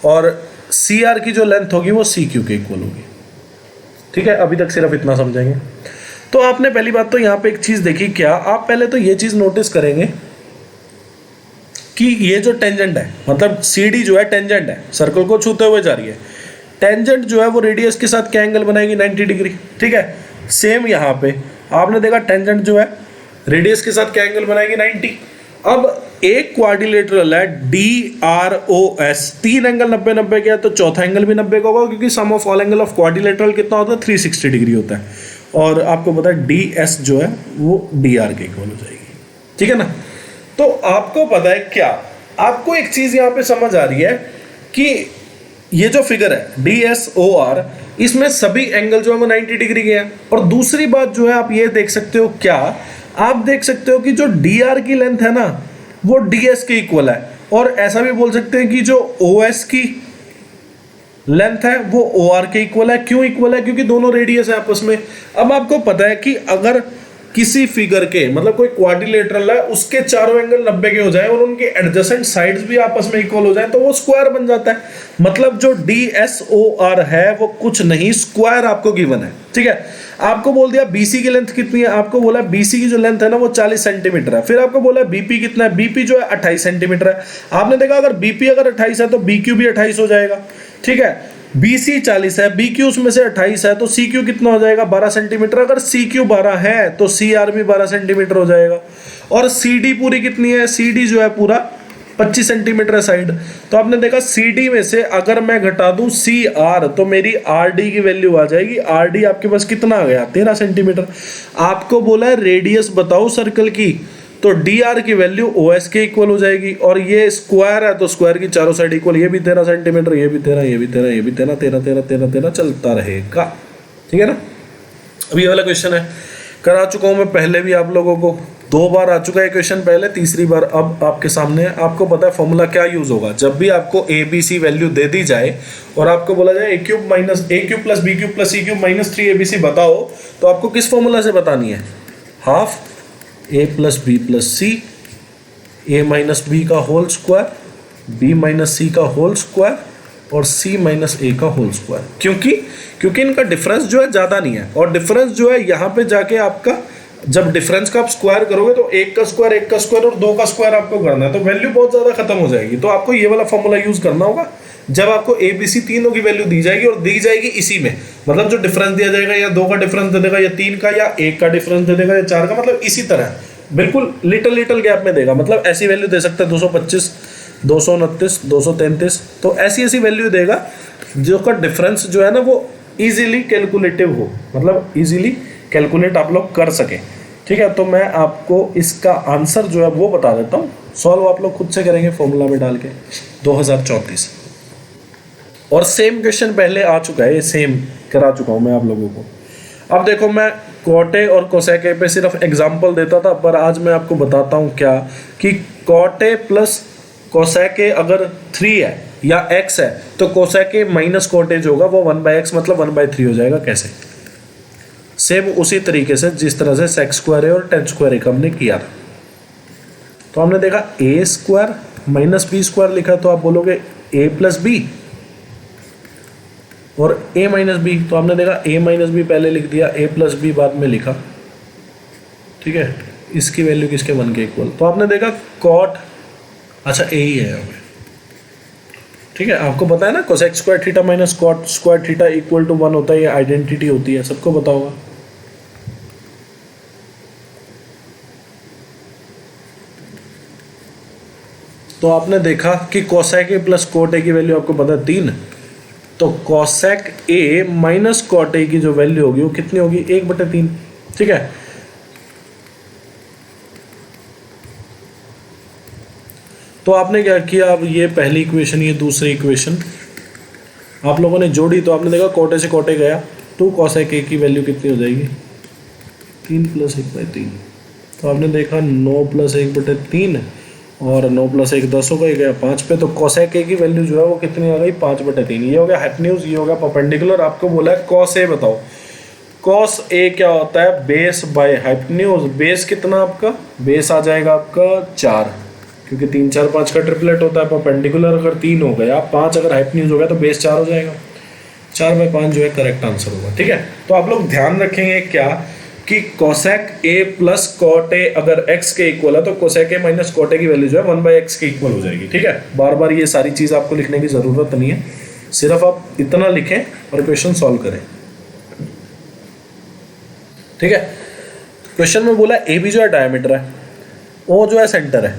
और CR की जो लेंथ होगी वो CQ के इक्वल होगी, ठीक है। अभी तक सिर्फ इतना समझेंगे। तो आपने पहली बात तो यहाँ पे एक चीज़ देखी क्या, आप पहले तो ये चीज़ नोटिस करेंगे कि ये जो टेंजेंट है, मतलब CD जो है टेंजेंट है, सर्कल को छूते हुए जा रही है, टेंजेंट जो है वो रेडियस के साथ क्या एंगल बनाएगी, 90 डिग्री, ठीक है। सेम यहाँ पे आपने देखा टेंजेंट जो है रेडियस के साथ क्या एंगल बनाएगी, 90। अब एक क्वाड्रिलेटरल है DROS, 3 एंगल 90 90 का है, तो चौथा एंगल भी 90 का होगा, क्योंकि sum of all angle of quadrilateral कितना होता है, 360 डिग्री होता है, और आपको पता है DS जो है वो DR के इक्वल हो जाएगी, ठीक है ना। तो आपको पता है क्या, आपको एक चीज यहाँ पे समझ आ रही है कि ये जो फिगर है DSOR, इसमें सभी एंगल जो है वो 90 डिग्री के हैं। और दूसरी बात जो है आप ये देख सकते हो क्या, आप देख सकते हो कि जो DR की लेंथ है ना वो DS के इक्वल है, और ऐसा भी बोल सकते हैं कि जो OS की लेंथ है वो OR के इक्वल है। क्यों इक्वल है, क्योंकि दोनों रेडियस है आपस में। अब आपको पता है कि अगर किसी फिगर के, मतलब कोई क्वाड्रिलेटरल है उसके चारों एंगल 90 के हो जाए और उनके एडजेसेंट साइड्स भी आपस में इक्वल हो जाए तो वो स्क्वायर बन जाता है। मतलब जो DSOR है वो कुछ नहीं, स्क्वायर आपको गिवन है। ठीक है, आपको बोल दिया BC की लेंथ कितनी है, आपको बोला BC की जो लेंथ है ना वो 40 सेंटीमीटर है। फिर आपको बोला BP कितना है, BP जो है 28 सेंटीमीटर है। आपने देखा अगर BP अगर 28 है तो BQ भी 28 हो जाएगा। ठीक है, BC 40 है, BQ उसमें से 28 है, तो CQ कितना हो जाएगा 12 सेंटीमीटर। अगर CQ 12 है तो CR भी 12 सेंटीमीटर हो जाएगा। और CD पूरी कितनी है, CD जो है पूरा 25 सेंटीमीटर है साइड। तो आपने देखा CD में से अगर मैं घटा दूं CR तो मेरी RD की वैल्यू आ जाएगी। RD आपके पास कितना आ गया 13 सेंटीमीटर। आपको बोला है रेडियस बताओ सर्कल की, तो DR की वैल्यू OS के इक्वल हो जाएगी। और ये स्क्वायर है तो स्क्वायर की चारों साइड इक्वल, ये भी 13 सेंटीमीटर, ये भी 13, ये भी 13, ये भी 13, 13 13 13 13 चलता रहेगा। ठीक है ना। अभी ये वाला क्वेश्चन है, करा चुका हूं मैं पहले भी आप लोगों को, 2 बार आ चुका है क्वेश्चन पहले, तीसरी बार अब आपके सामने है। आपको पता है फॉर्मूला क्या यूज होगा जब भी आपको ABC वैल्यू दे दी जाए और आपको बोला जाए a cube plus b cube plus c cube minus 3abc बताओ, तो आपको किस फॉर्मूला से बतानी है, half a plus B plus C, a minus B का whole square, b minus C का होल स्क्वायर और c माइनस a का होल स्क्वायर। क्योंकि इनका डिफरेंस जो है ज़्यादा नहीं है, और डिफरेंस जो है यहाँ पे जाके आपका जब डिफरेंस का आप स्क्वायर करोगे तो 1 का स्क्वायर और 2 का स्क्वायर आपको करना है, तो वैल्यू बहुत ज़्यादा खत्म हो जाएगी। तो आपको ये वाला फॉर्मूला यूज करना होगा जब आपको ABC तीनों की वैल्यू दी जाएगी, और दी जाएगी इसी में, मतलब जो डिफरेंस दिया जाएगा या 2 का डिफरेंस दे देगा या 3 का या 1 का डिफरेंस दे देगा या 4 का, मतलब इसी तरह बिल्कुल लिटिल गैप में देगा। मतलब ऐसी वैल्यू दे सकता है 225, 229, 233, तो ऐसी वैल्यू देगा जो का डिफरेंस जो है ना वो इजीली कैलकुलेटिव हो, मतलब इजीली कैलकुलेट आप लोग कर सके। ठीक है, तो मैं आपको इसका आंसर जो है वो बता देता हूँ, सॉल्व आप लोग खुद से करेंगे फॉर्मूला में डाल के 2034। और सेम क्वेश्चन पहले आ चुका है, ये सेम करा चुका हूँ मैं आप लोगों को। अब देखो मैं कोटे और कोसेके पे सिर्फ एग्जाम्पल देता था, पर आज मैं आपको बताता हूँ क्या कि कोटे प्लस कोसेके अगर 3 है या x है तो कोसेके माइनस कोटे जो होगा वो 1/x मतलब 1/3 हो जाएगा। कैसे, सेम उसी तरीके से जिस तरह से सेक्स स्क्वायर है और टेन स्क्वायर एक हमने किया था। तो हमने देखा a square minus b square लिखा, तो आप बोलोगे a प्लस बी और a माइनस बी, तो आपने देखा a माइनस बी पहले लिख दिया, a प्लस बी बाद में लिखा। ठीक है, इसकी वैल्यू किसके 1 के इक्वल, तो आपने देखा कॉट, अच्छा a ही है यहाँ पे। ठीक है, आपको पता है ना cosec square theta minus cot square theta equal to 1 होता है, ये आइडेंटिटी होती है, सबको पता होगा। तो आपने देखा कि cosec A plus cot A की वैल्यू आपको पता है 3, तो cosec A minus cot A की जो वैल्यू होगी वो कितनी होगी 1/3। ठीक है, तो आपने क्या किया, अब ये पहली इक्वेशन ये दूसरी इक्वेशन आप लोगों ने जोड़ी, तो आपने देखा कोटे से कोटे गया, 2 कोसेक ए की वैल्यू कितनी हो जाएगी 3 + 1/3। तो आपने देखा 9 + 1/3 और 9 + 1 10 हो गया 5 पे, तो कोसेक ए की वैल्यू जो है वो कितनी आ गई 5/3। ये हो गया हाइपोटेन्यूज, ये हो गया परपेंडिकुलर। आपको बोला है कॉस ए बताओ, कॉस ए क्या होता है बेस बाय हाइपोटेन्यूज। बेस कितना आपका, बेस आ जाएगा आपका 4, क्योंकि 3 4 5 का ट्रिपलेट होता है। परपेंडिकुलर अगर 3 हो गया, 5 अगर हाइपोटेन्यूज हो गया तो बेस 4 हो जाएगा, 4/5 जो है करेक्ट आंसर होगा। ठीक है, तो आप लोग ध्यान रखेंगे क्या कि cosec A plus cot A अगर x के इक्वल है तो cosec A minus cot A की वैल्यू जो है 1/x के इक्वल हो जाएगी। ठीक है, बार बार ये सारी चीज़ आपको लिखने की ज़रूरत नहीं है, सिर्फ आप इतना लिखें और क्वेश्चन सॉल्व करें। ठीक है, क्वेश्चन में बोला ए बी जो है डायमीटर है, ओ जो है सेंटर है।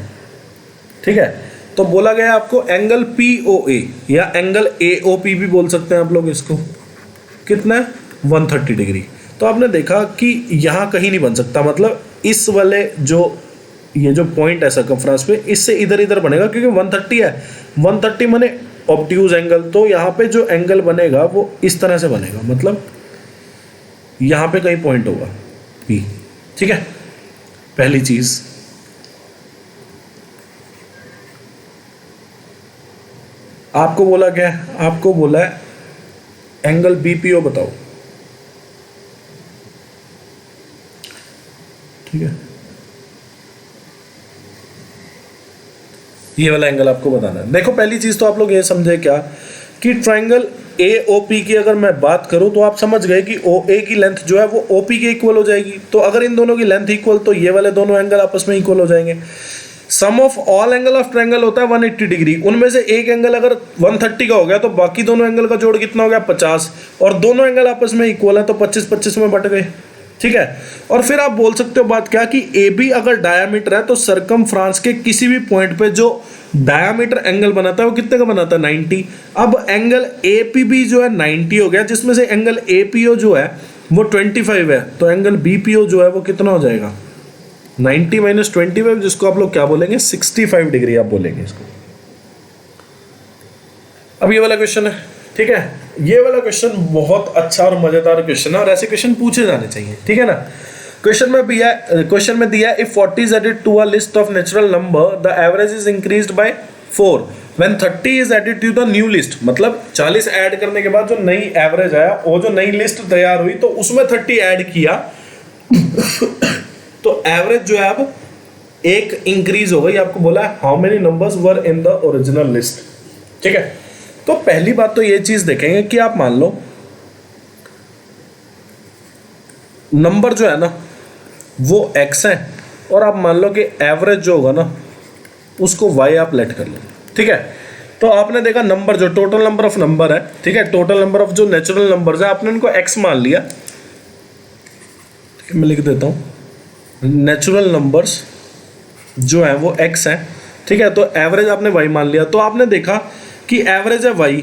ठीक है, तो बोला गया आपको एंगल POA या एंगल AOP भी बोल सकते हैं आप लोग इसको, कितना है 130 डिग्री। तो आपने देखा कि यहाँ कहीं नहीं बन सकता, मतलब इस वाले जो ये जो पॉइंट है सर्कमफ्रेंस पे, इससे इधर बनेगा, क्योंकि 130 है, 130 माने ऑब्ट्यूज एंगल, तो यहाँ पे जो एंगल बनेगा वो इस तरह से बनेगा, मतलब यहाँ पे कहीं पॉइंट होगा P। ठीक है, पहली चीज। आपको बोला क्या है, आपको बोला है एंगल BPO बताओ। ठीक है, ये वाला एंगल आपको बताना है। देखो पहली चीज तो आप लोग ये समझे क्या कि ट्राइंगल ए ओ पी की अगर मैं बात करूं तो आप समझ गए कि ओ ए की लेंथ जो है वो ओ पी के इक्वल हो जाएगी। तो अगर इन दोनों की लेंथ इक्वल तो ये वाले दोनों एंगल आपस में इक्वल हो जाएंगे। Sum of all angle of triangle होता है 180 डिग्री, उनमें से एक एंगल अगर 130 का हो गया तो बाकी दोनों एंगल का जोड़ कितना हो गया 50, और दोनों एंगल आपस में इक्वल है तो 25-25 में बट गए। ठीक है, और फिर आप बोल सकते हो बात क्या कि ए बी अगर डायामीटर है तो सरकमफ्रांस के किसी भी पॉइंट पे जो डायामीटर एंगल बनाता है वो कितने का बनाता है 90। अब एंगल ए पी बी जो है 90 हो गया, जिसमें से एंगल ए पी ओ जो है वो 25 है, तो एंगल बी पी ओ जो है वो कितना हो जाएगा 90 माइनस 25, जिसको आप लोग क्या बोलेंगे 65 डिग्री आप बोलेंगे इसको। अब ये वाला क्वेश्चन है, ठीक है, ये वाला क्वेश्चन बहुत अच्छा और मजेदार क्वेश्चन है और ऐसे क्वेश्चन पूछे जाने चाहिए। ठीक है ना, क्वेश्चन में दिया if 40 is added to a list of natural number the average is increased by 4 when 30 is added to the new list। मतलब 40 ऐड करने के बाद जो नई एवरेज आया, वो जो नई लिस्ट तैयार हुई तो उसमें 30 ऐड किया तो एवरेज जो है अब एक इंक्रीज हो गई। आपको बोला है how many numbers were in the original list. ठीक है, तो पहली बात तो ये चीज देखेंगे कि आप मान लो नंबर जो है ना वो x है और आप मान लो कि एवरेज जो होगा ना उसको y आप लेट कर लो। ठीक है, तो आपने देखा नंबर जो टोटल नंबर ऑफ नंबर है, ठीक है, टोटल नंबर ऑफ जो नेचुरल नंबर्स है आपने उनको x मान लिया। ठीक है, मैं लिख देता हूँ नेचुरल नंबर्स जो है वो x है। ठीक है, तो एवरेज आपने y मान लिया, तो आपने देखा कि एवरेज है y,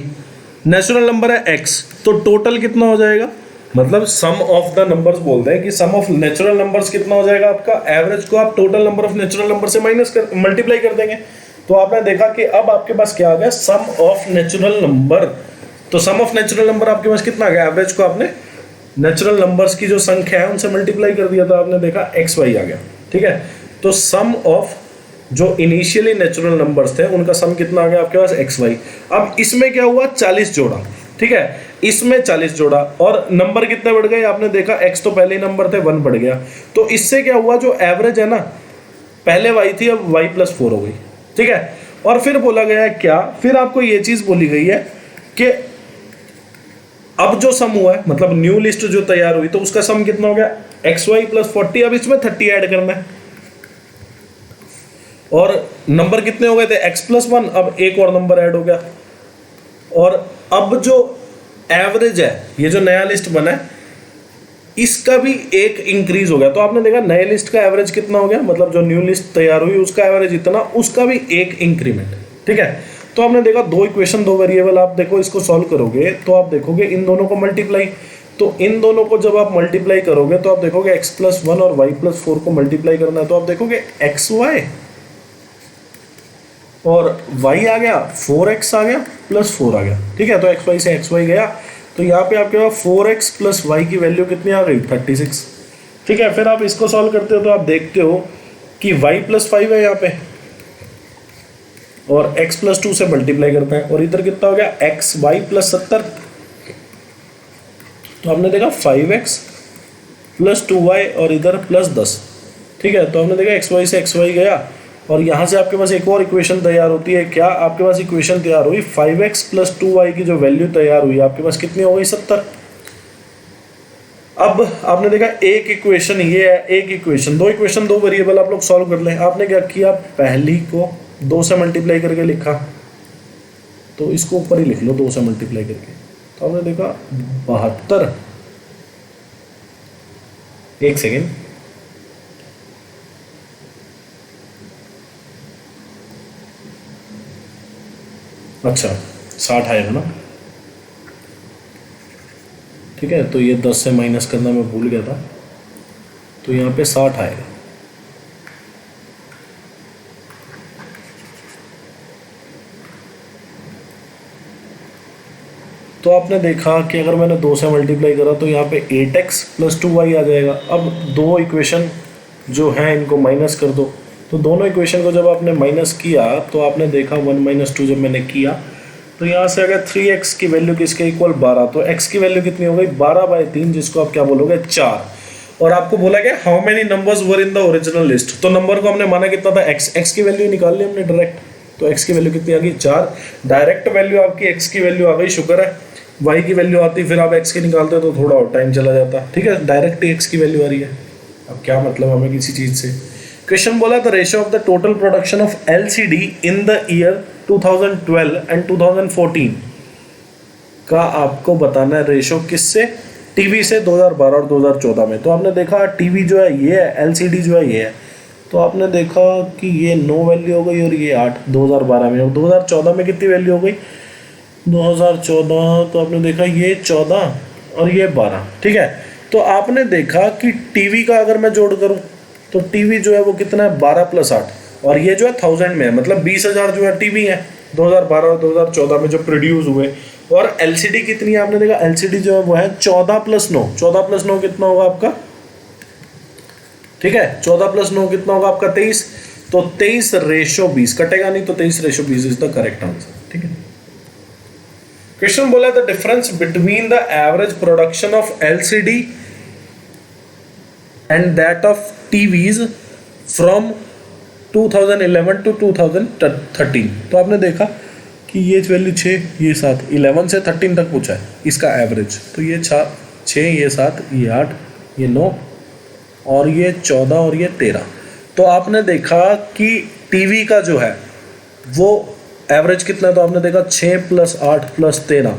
नेचुरल नंबर है x, तो टोटल कितना हो जाएगा, मतलब सम ऑफ द नंबर्स बोलते हैं कि सम ऑफ नेचुरल नंबर्स कितना हो जाएगा आपका, एवरेज को आप total number of natural number से मल्टीप्लाई कर देंगे। तो आपने देखा कि अब आपके पास क्या आ गया सम ऑफ नेचुरल नंबर। तो सम ऑफ नेचुरल नंबर आपके पास कितना आ गया, एवरेज को आपने नेचुरल नंबर्स की जो संख्या है उनसे मल्टीप्लाई कर दिया, तो आपने देखा एक्स वाई आ गया। ठीक है, तो सम ऑफ जो इनिशियली नेचुरल नंबर्स थे उनका सम कितना आ गया आपके पास एक्स वाई। अब इसमें क्या हुआ 40 जोड़ा, ठीक है, इसमें 40 जोड़ा और नंबर कितने बढ़ गए आपने देखा, x तो पहले ही नंबर थे 1 बढ़ गया, तो इससे क्या हुआ जो एवरेज है ना पहले y थी अब y प्लस 4 हो गई। ठीक है, और फिर बोला गया है क्या, फिर आपको ये चीज बोली गई है कि अब जो सम हुआ है मतलब न्यू लिस्ट जो तैयार हुई तो उसका सम कितना हो गया xy प्लस 40, अब इसमें 30 ऐड करना है और नंबर कितने हो गए थे x प्लस 1, अब एक और नंबर ऐड हो गया और अब जो एवरेज है ये जो नया लिस्ट बना है इसका भी एक इंक्रीज हो गया। तो आपने देखा नए लिस्ट का एवरेज कितना हो गया, मतलब जो न्यू लिस्ट तैयार हुई उसका एवरेज इतना, उसका भी एक इंक्रीमेंट। ठीक है, तो आपने देखा दो इक्वेशन दो वेरिएबल, आप देखो इसको सॉल्व करोगे तो आप देखोगे इन दोनों को मल्टीप्लाई, तो इन दोनों को जब आप मल्टीप्लाई करोगे तो आप देखोगे x प्लस 1 और y प्लस 4 को मल्टीप्लाई करना है, तो आप देखोगे एक्स वाई और y आ गया 4x आ गया प्लस 4 आ गया। ठीक है, तो x y से x y गया, तो यहाँ पे आपके पास 4x प्लस y की वैल्यू कितनी आ गई 36। ठीक है, फिर आप इसको सॉल्व करते हो तो आप देखते हो कि y प्लस 5 है यहाँ पे और x प्लस 2 से मल्टीप्लाई करते हैं और इधर कितना हो गया x y प्लस 70, तो हमने देखा 5x प्लस 2y और इधर प्लस 10। ठीक है, तो हमने देखा x y से x y गया और यहाँ से आपके पास एक और इक्वेशन तैयार होती है, क्या आपके पास इक्वेशन तैयार हुई 5x प्लस 2y की जो वैल्यू तैयार हुई आपके पास कितनी हो गई 70। अब आपने देखा एक इक्वेशन ये है, एक इक्वेशन दो वेरिएबल आप लोग सॉल्व कर लें। आपने क्या किया, पहली को 2 से मल्टीप्लाई करके लिखा, तो इसको ऊपर ही लिख लो 2 से मल्टीप्लाई करके, तो आपने देखा 72। एक सेकेंड, अच्छा 60 आएगा ना। ठीक है, तो ये 10 से माइनस करना मैं भूल गया था, तो यहाँ पे 60 आएगा। तो आपने देखा कि अगर मैंने 2 से मल्टीप्लाई करा तो यहाँ पे 8x प्लस 2y आ जाएगा। अब दो इक्वेशन जो हैं इनको माइनस कर दो, तो दोनों इक्वेशन को जब आपने माइनस किया तो आपने देखा 1 माइनस 2 जब मैंने किया तो यहाँ से अगर 3x की वैल्यू किसके इक्वल 12, तो x की वैल्यू कितनी हो गई 12/3, जिसको आप क्या बोलोगे 4। और आपको बोला गया how many numbers were in the original list. तो नंबर को हमने माना कितना था x, x की वैल्यू निकाल ली हमने डायरेक्ट, तो x की वैल्यू कितनी आ गई 4, डायरेक्ट वैल्यू आपकी x की वैल्यू आ गई, शुक्र है। y की वैल्यू आती फिर आप x की निकालते तो थोड़ा और टाइम चला जाता, ठीक है, डायरेक्ट ही x की वैल्यू आ रही है। अब क्या मतलब हमें किसी चीज से, क्वेश्चन बोला the ratio of the total production of LCD in the year 2012 and 2014 का आपको बताना है रेशो किससे, टीवी से 2012 और 2014 में। तो आपने देखा टीवी जो है ये है, LCD जो है ये है, तो आपने देखा कि ये 9 वैल्यू हो गई और ये 8 2012 में, और 2014 में कितनी वैल्यू हो गई 2014, तो आपने देखा ये 14 और ये 12, ठीक है। तो आपने देखा कि टीवी का अगर मैं जोड़ करूं तो टीवी जो है वो कितना है 12 + 8, और ये जो है 1000 में है, मतलब 20,000 जो है टीवी है 2012 और 2014 में जो प्रोड्यूस हुए। और LCD कितनी है आपने देखा, LCD जो है वो है 14 + 9, 14 + 9 कितना होगा आपका, ठीक है, 14 + 9 कितना होगा आपका 23, तो 23:20 कटेगा नहीं, तो 23:20 इज द करेक्ट आंसर, ठीक है। क्वेश्चन बोला the difference between the average production of LCD and that of TVs from 2011 to 2013। तो आपने देखा कि ये वैल्यू 6, ये 7, 11 से 13 तक पूछा है इसका एवरेज, तो ये 6, ये 7, ये 8, ये 9 और ये 14 और ये 13। तो आपने देखा कि टीवी का जो है वो एवरेज कितना है, तो आपने देखा 6 + 8 + 13,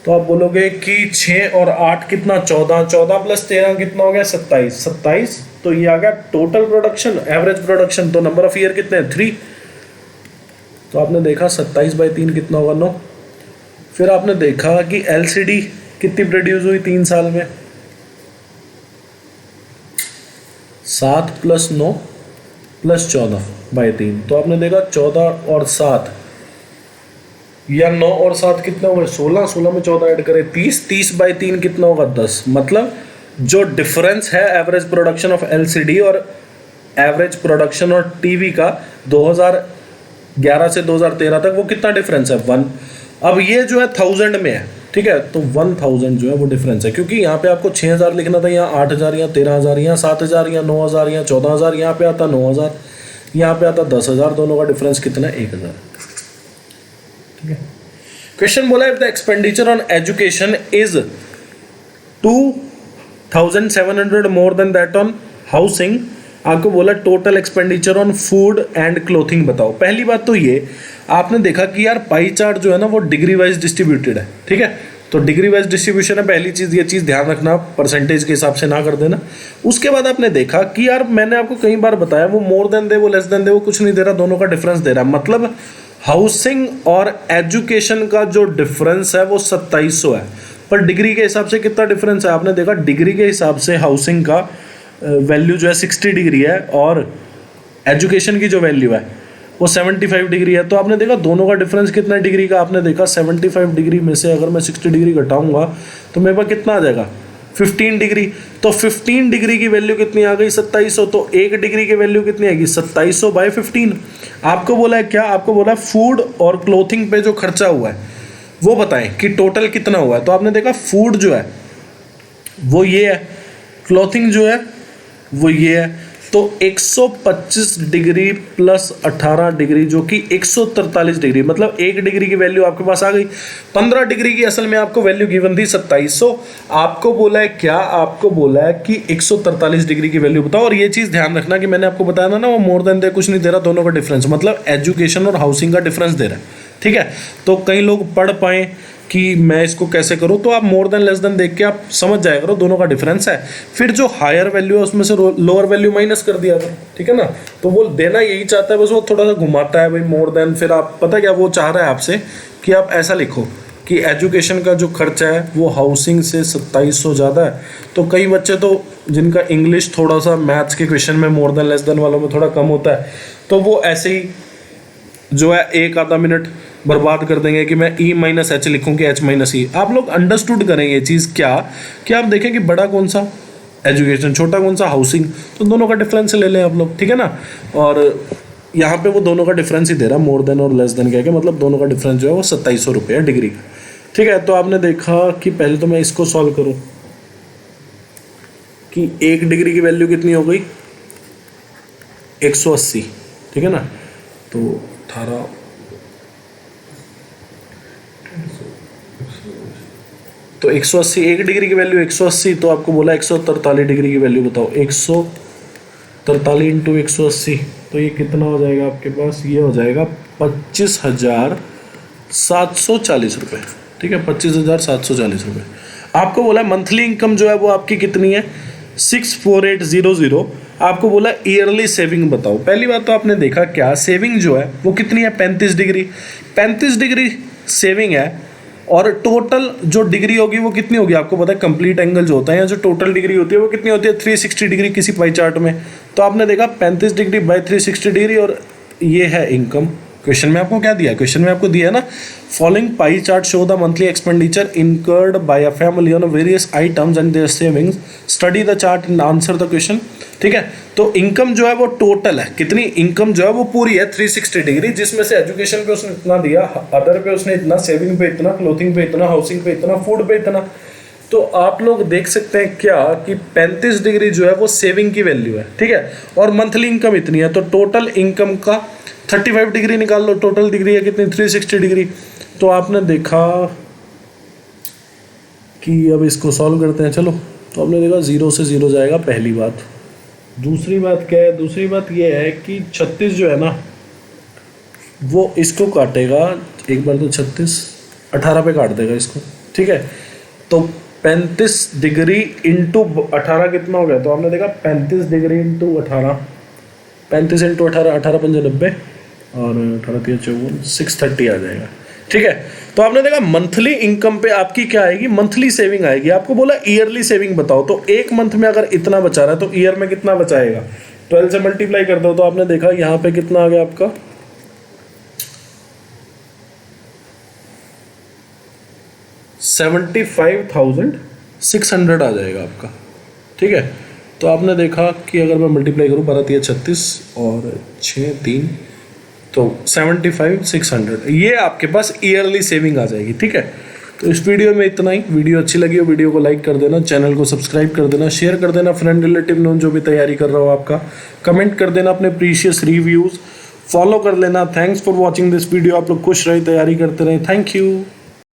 तो आप बोलोगे कि 6 और 8 कितना 14, 14 + 13 कितना हो गया 27, 27, तो ये आ गया टोटल प्रोडक्शन, एवरेज प्रोडक्शन। तो नंबर ऑफ ईयर कितने हैं 3, तो आपने देखा 27/3 कितना होगा 9। फिर आपने देखा कि LCD कितनी प्रोड्यूस हुई 3 साल में, 7 + 9 + 14/3, तो आपने देखा 14 और 7 या 9 और 7 कितना होगा 16, 16 में 14 ऐड करें 30, 30/3 कितना होगा 10। मतलब जो डिफरेंस है एवरेज प्रोडक्शन ऑफ LCD और एवरेज प्रोडक्शन और टीवी का 2011 से 2013 तक, वो कितना डिफरेंस है 1। अब ये जो है 1000 में है, ठीक है, तो 1000 जो है वो डिफरेंस है, क्योंकि यहाँ पे आपको 6000 लिखना था, यहाँ 8000, यहाँ 13000, यहाँ 7000, यहाँ 9000, यहाँ 14000, यहाँ पे आता 9000, यहाँ पे आता 10000, दोनों का डिफरेंस कितना है 1000, ठीक है। क्वेश्चन बोला if the expenditure on education is 2700 more than that on housing, आपको बोला total expenditure on food and clothing बताओ। पहली बात तो ये आपने देखा कि यार पाई चार्ट जो है ना वो डिग्री वाइज डिस्ट्रीब्यूटेड है, ठीक है, तो डिग्री वाइज डिस्ट्रीब्यूशन है पहली चीज़, ये चीज़ ध्यान रखना, परसेंटेज के हिसाब से ना कर देना। उसके बाद आपने देखा कि यार मैंने आपको कई बार बताया वो मोर देन दे, वो लेस देन दे, वो कुछ नहीं दे रहा, दोनों का डिफरेंस दे रहा है। मतलब हाउसिंग और एजुकेशन का जो डिफरेंस है वो 2700 है, पर डिग्री के हिसाब से कितना डिफरेंस है आपने देखा, डिग्री के हिसाब से हाउसिंग का वैल्यू जो है 60 डिग्री है और एजुकेशन की जो वैल्यू है वो 75 डिग्री है। तो आपने देखा दोनों का डिफरेंस कितना डिग्री का, आपने देखा 75 डिग्री में से अगर मैं 60 डिग्री घटाऊंगा तो मेरे पास कितना आ जाएगा 15 डिग्री। तो 15 डिग्री की वैल्यू कितनी आ गई 2700, तो 1 डिग्री की वैल्यू कितनी आएगी 2700/15। आपको बोला है क्या, आपको बोला फूड और क्लोथिंग पे जो खर्चा हुआ है वो बताएं कि टोटल कितना हुआ है। तो आपने देखा फूड जो है वो ये है, क्लॉथिंग जो है वो ये है, तो 125 डिग्री प्लस 18 डिग्री जो कि 143 डिग्री, मतलब 1 डिग्री की वैल्यू आपके पास आ गई। 15 डिग्री की असल में आपको वैल्यू गिवन थी 2700, आपको बोला है क्या, आपको बोला है कि 143 डिग्री की वैल्यू बताओ। और ये चीज़ ध्यान रखना कि मैंने आपको बताया था ना वो मोर देन दे कुछ नहीं दे रहा, दोनों का डिफरेंस, मतलब एजुकेशन और हाउसिंग का डिफरेंस दे रहा है, ठीक है। तो कई लोग पढ़ पाएँ कि मैं इसको कैसे करूं, तो आप मोर देन लेस देन देख के आप समझ जाया करो दोनों का डिफरेंस है। फिर जो हायर वैल्यू है उसमें से लोअर वैल्यू माइनस कर दिया करो, ठीक है ना। तो वो देना यही चाहता है, बस वो थोड़ा सा घुमाता है भाई मोर देन। फिर आप पता क्या वो चाह रहा है आपसे कि आप ऐसा लिखो कि एजुकेशन का जो खर्चा है वो हाउसिंग से 2700 ज़्यादा है। तो कई बच्चे तो जिनका इंग्लिश थोड़ा सा मैथ्स के क्वेश्चन में मोर देन लेस देन वालों में थोड़ा कम होता है, तो वो ऐसे ही जो है एक आधा मिनट बर्बाद कर देंगे कि मैं E - H लिखूं कि H - E। आप लोग अंडरस्टूड करेंगे ये चीज़ क्या कि आप देखें कि बड़ा कौन सा एजुकेशन, छोटा कौन सा हाउसिंग, तो दोनों का डिफरेंस ले लें आप लोग, ठीक है ना। और यहाँ पे वो दोनों का डिफरेंस ही दे रहा है, मोर देन और लेस देन कह के, मतलब दोनों का डिफरेंस जो है वो 2700 रुपये है डिग्री का, ठीक है। तो आपने देखा कि पहले तो मैं इसको सॉल्व करूँ कि 1 डिग्री की वैल्यू कितनी हो गई 180, ठीक है ना। तो 18 तो 180, 1 डिग्री की वैल्यू 180, तो आपको बोला 143 डिग्री की वैल्यू बताओ। 143 इंटू 180, तो ये कितना हो जाएगा आपके पास, ये हो जाएगा 25,740 रुपये, ठीक है, 25,740 रुपये। आपको बोला मंथली इनकम जो है वो आपकी कितनी है 64800। आपको बोला ईयरली सेविंग बताओ। पहली बात तो आपने देखा क्या सेविंग जो है वो कितनी है 35 डिग्री, 35 डिग्री सेविंग है। और टोटल जो डिग्री होगी वो कितनी होगी आपको पता है, कंप्लीट एंगल जो होता है या जो टोटल डिग्री होती है वो कितनी होती है 360 डिग्री किसी पाई चार्ट में। तो आपने देखा 35 डिग्री बाय 360 डिग्री, और ये है इनकम। क्वेश्चन में आपको क्या दिया है, क्वेश्चन में आपको दिया है ना, following pie chart show the monthly expenditure incurred by a family on various items and their savings, study the chart and answer the question, ठीक है। तो इनकम जो है वो टोटल है, कितनी इनकम जो है वो पूरी है 360 डिग्री, जिसमें से एजुकेशन पे उसने इतना दिया, अदर पे उसने इतना, सेविंग पे इतना, क्लोथिंग पे इतना, हाउसिंग पे इतना, फूड पे इतना। तो आप लोग देख सकते हैं क्या कि 35 डिग्री जो है वो सेविंग की वैल्यू है, ठीक है, और मंथली इनकम इतनी है। तो टोटल इनकम का 35 डिग्री निकाल लो, टोटल डिग्री है कितनी 360 डिग्री। तो आपने देखा कि अब इसको सॉल्व करते हैं, चलो। तो आपने देखा 0 से 0 जाएगा, पहली बात। दूसरी बात क्या है, दूसरी बात ये है कि 36 जो है ना वो इसको काटेगा, एक बार तो 36 18 पे काट देगा इसको, ठीक है। तो 35 डिग्री इंटू 18 कितना हो गया, तो आपने देखा 35 डिग्री इंटू 18, 35 इंटू 18, 18 पंजे 90 और 18 3 54, 630 आ जाएगा, ठीक है। तो आपने देखा मंथली इनकम पे आपकी क्या आएगी, मंथली सेविंग आएगी। आपको बोला ईयरली सेविंग बताओ, तो एक मंथ में अगर इतना बचा रहा है तो ईयर में कितना बचाएगा, 12 से मल्टीप्लाई कर दो। तो आपने देखा यहाँ पे कितना आ गया आपका 75,600 आ जाएगा आपका, ठीक है। तो आपने देखा कि अगर मैं मल्टीप्लाई करूँ 12 3 36 और 6 3, तो 75,600 ये आपके पास ईयरली सेविंग आ जाएगी, ठीक है। तो इस वीडियो में इतना ही। वीडियो अच्छी लगी हो वीडियो को लाइक कर देना, चैनल को सब्सक्राइब कर देना, शेयर कर देना फ्रेंड रिलेटिव नोन जो भी तैयारी कर रहा हो आपका, कमेंट कर देना अपने प्रीशियस रिव्यूज़, फॉलो कर लेना। Thanks for watching this video. आप लोग खुश रहे, तैयारी करते रहे। Thank you.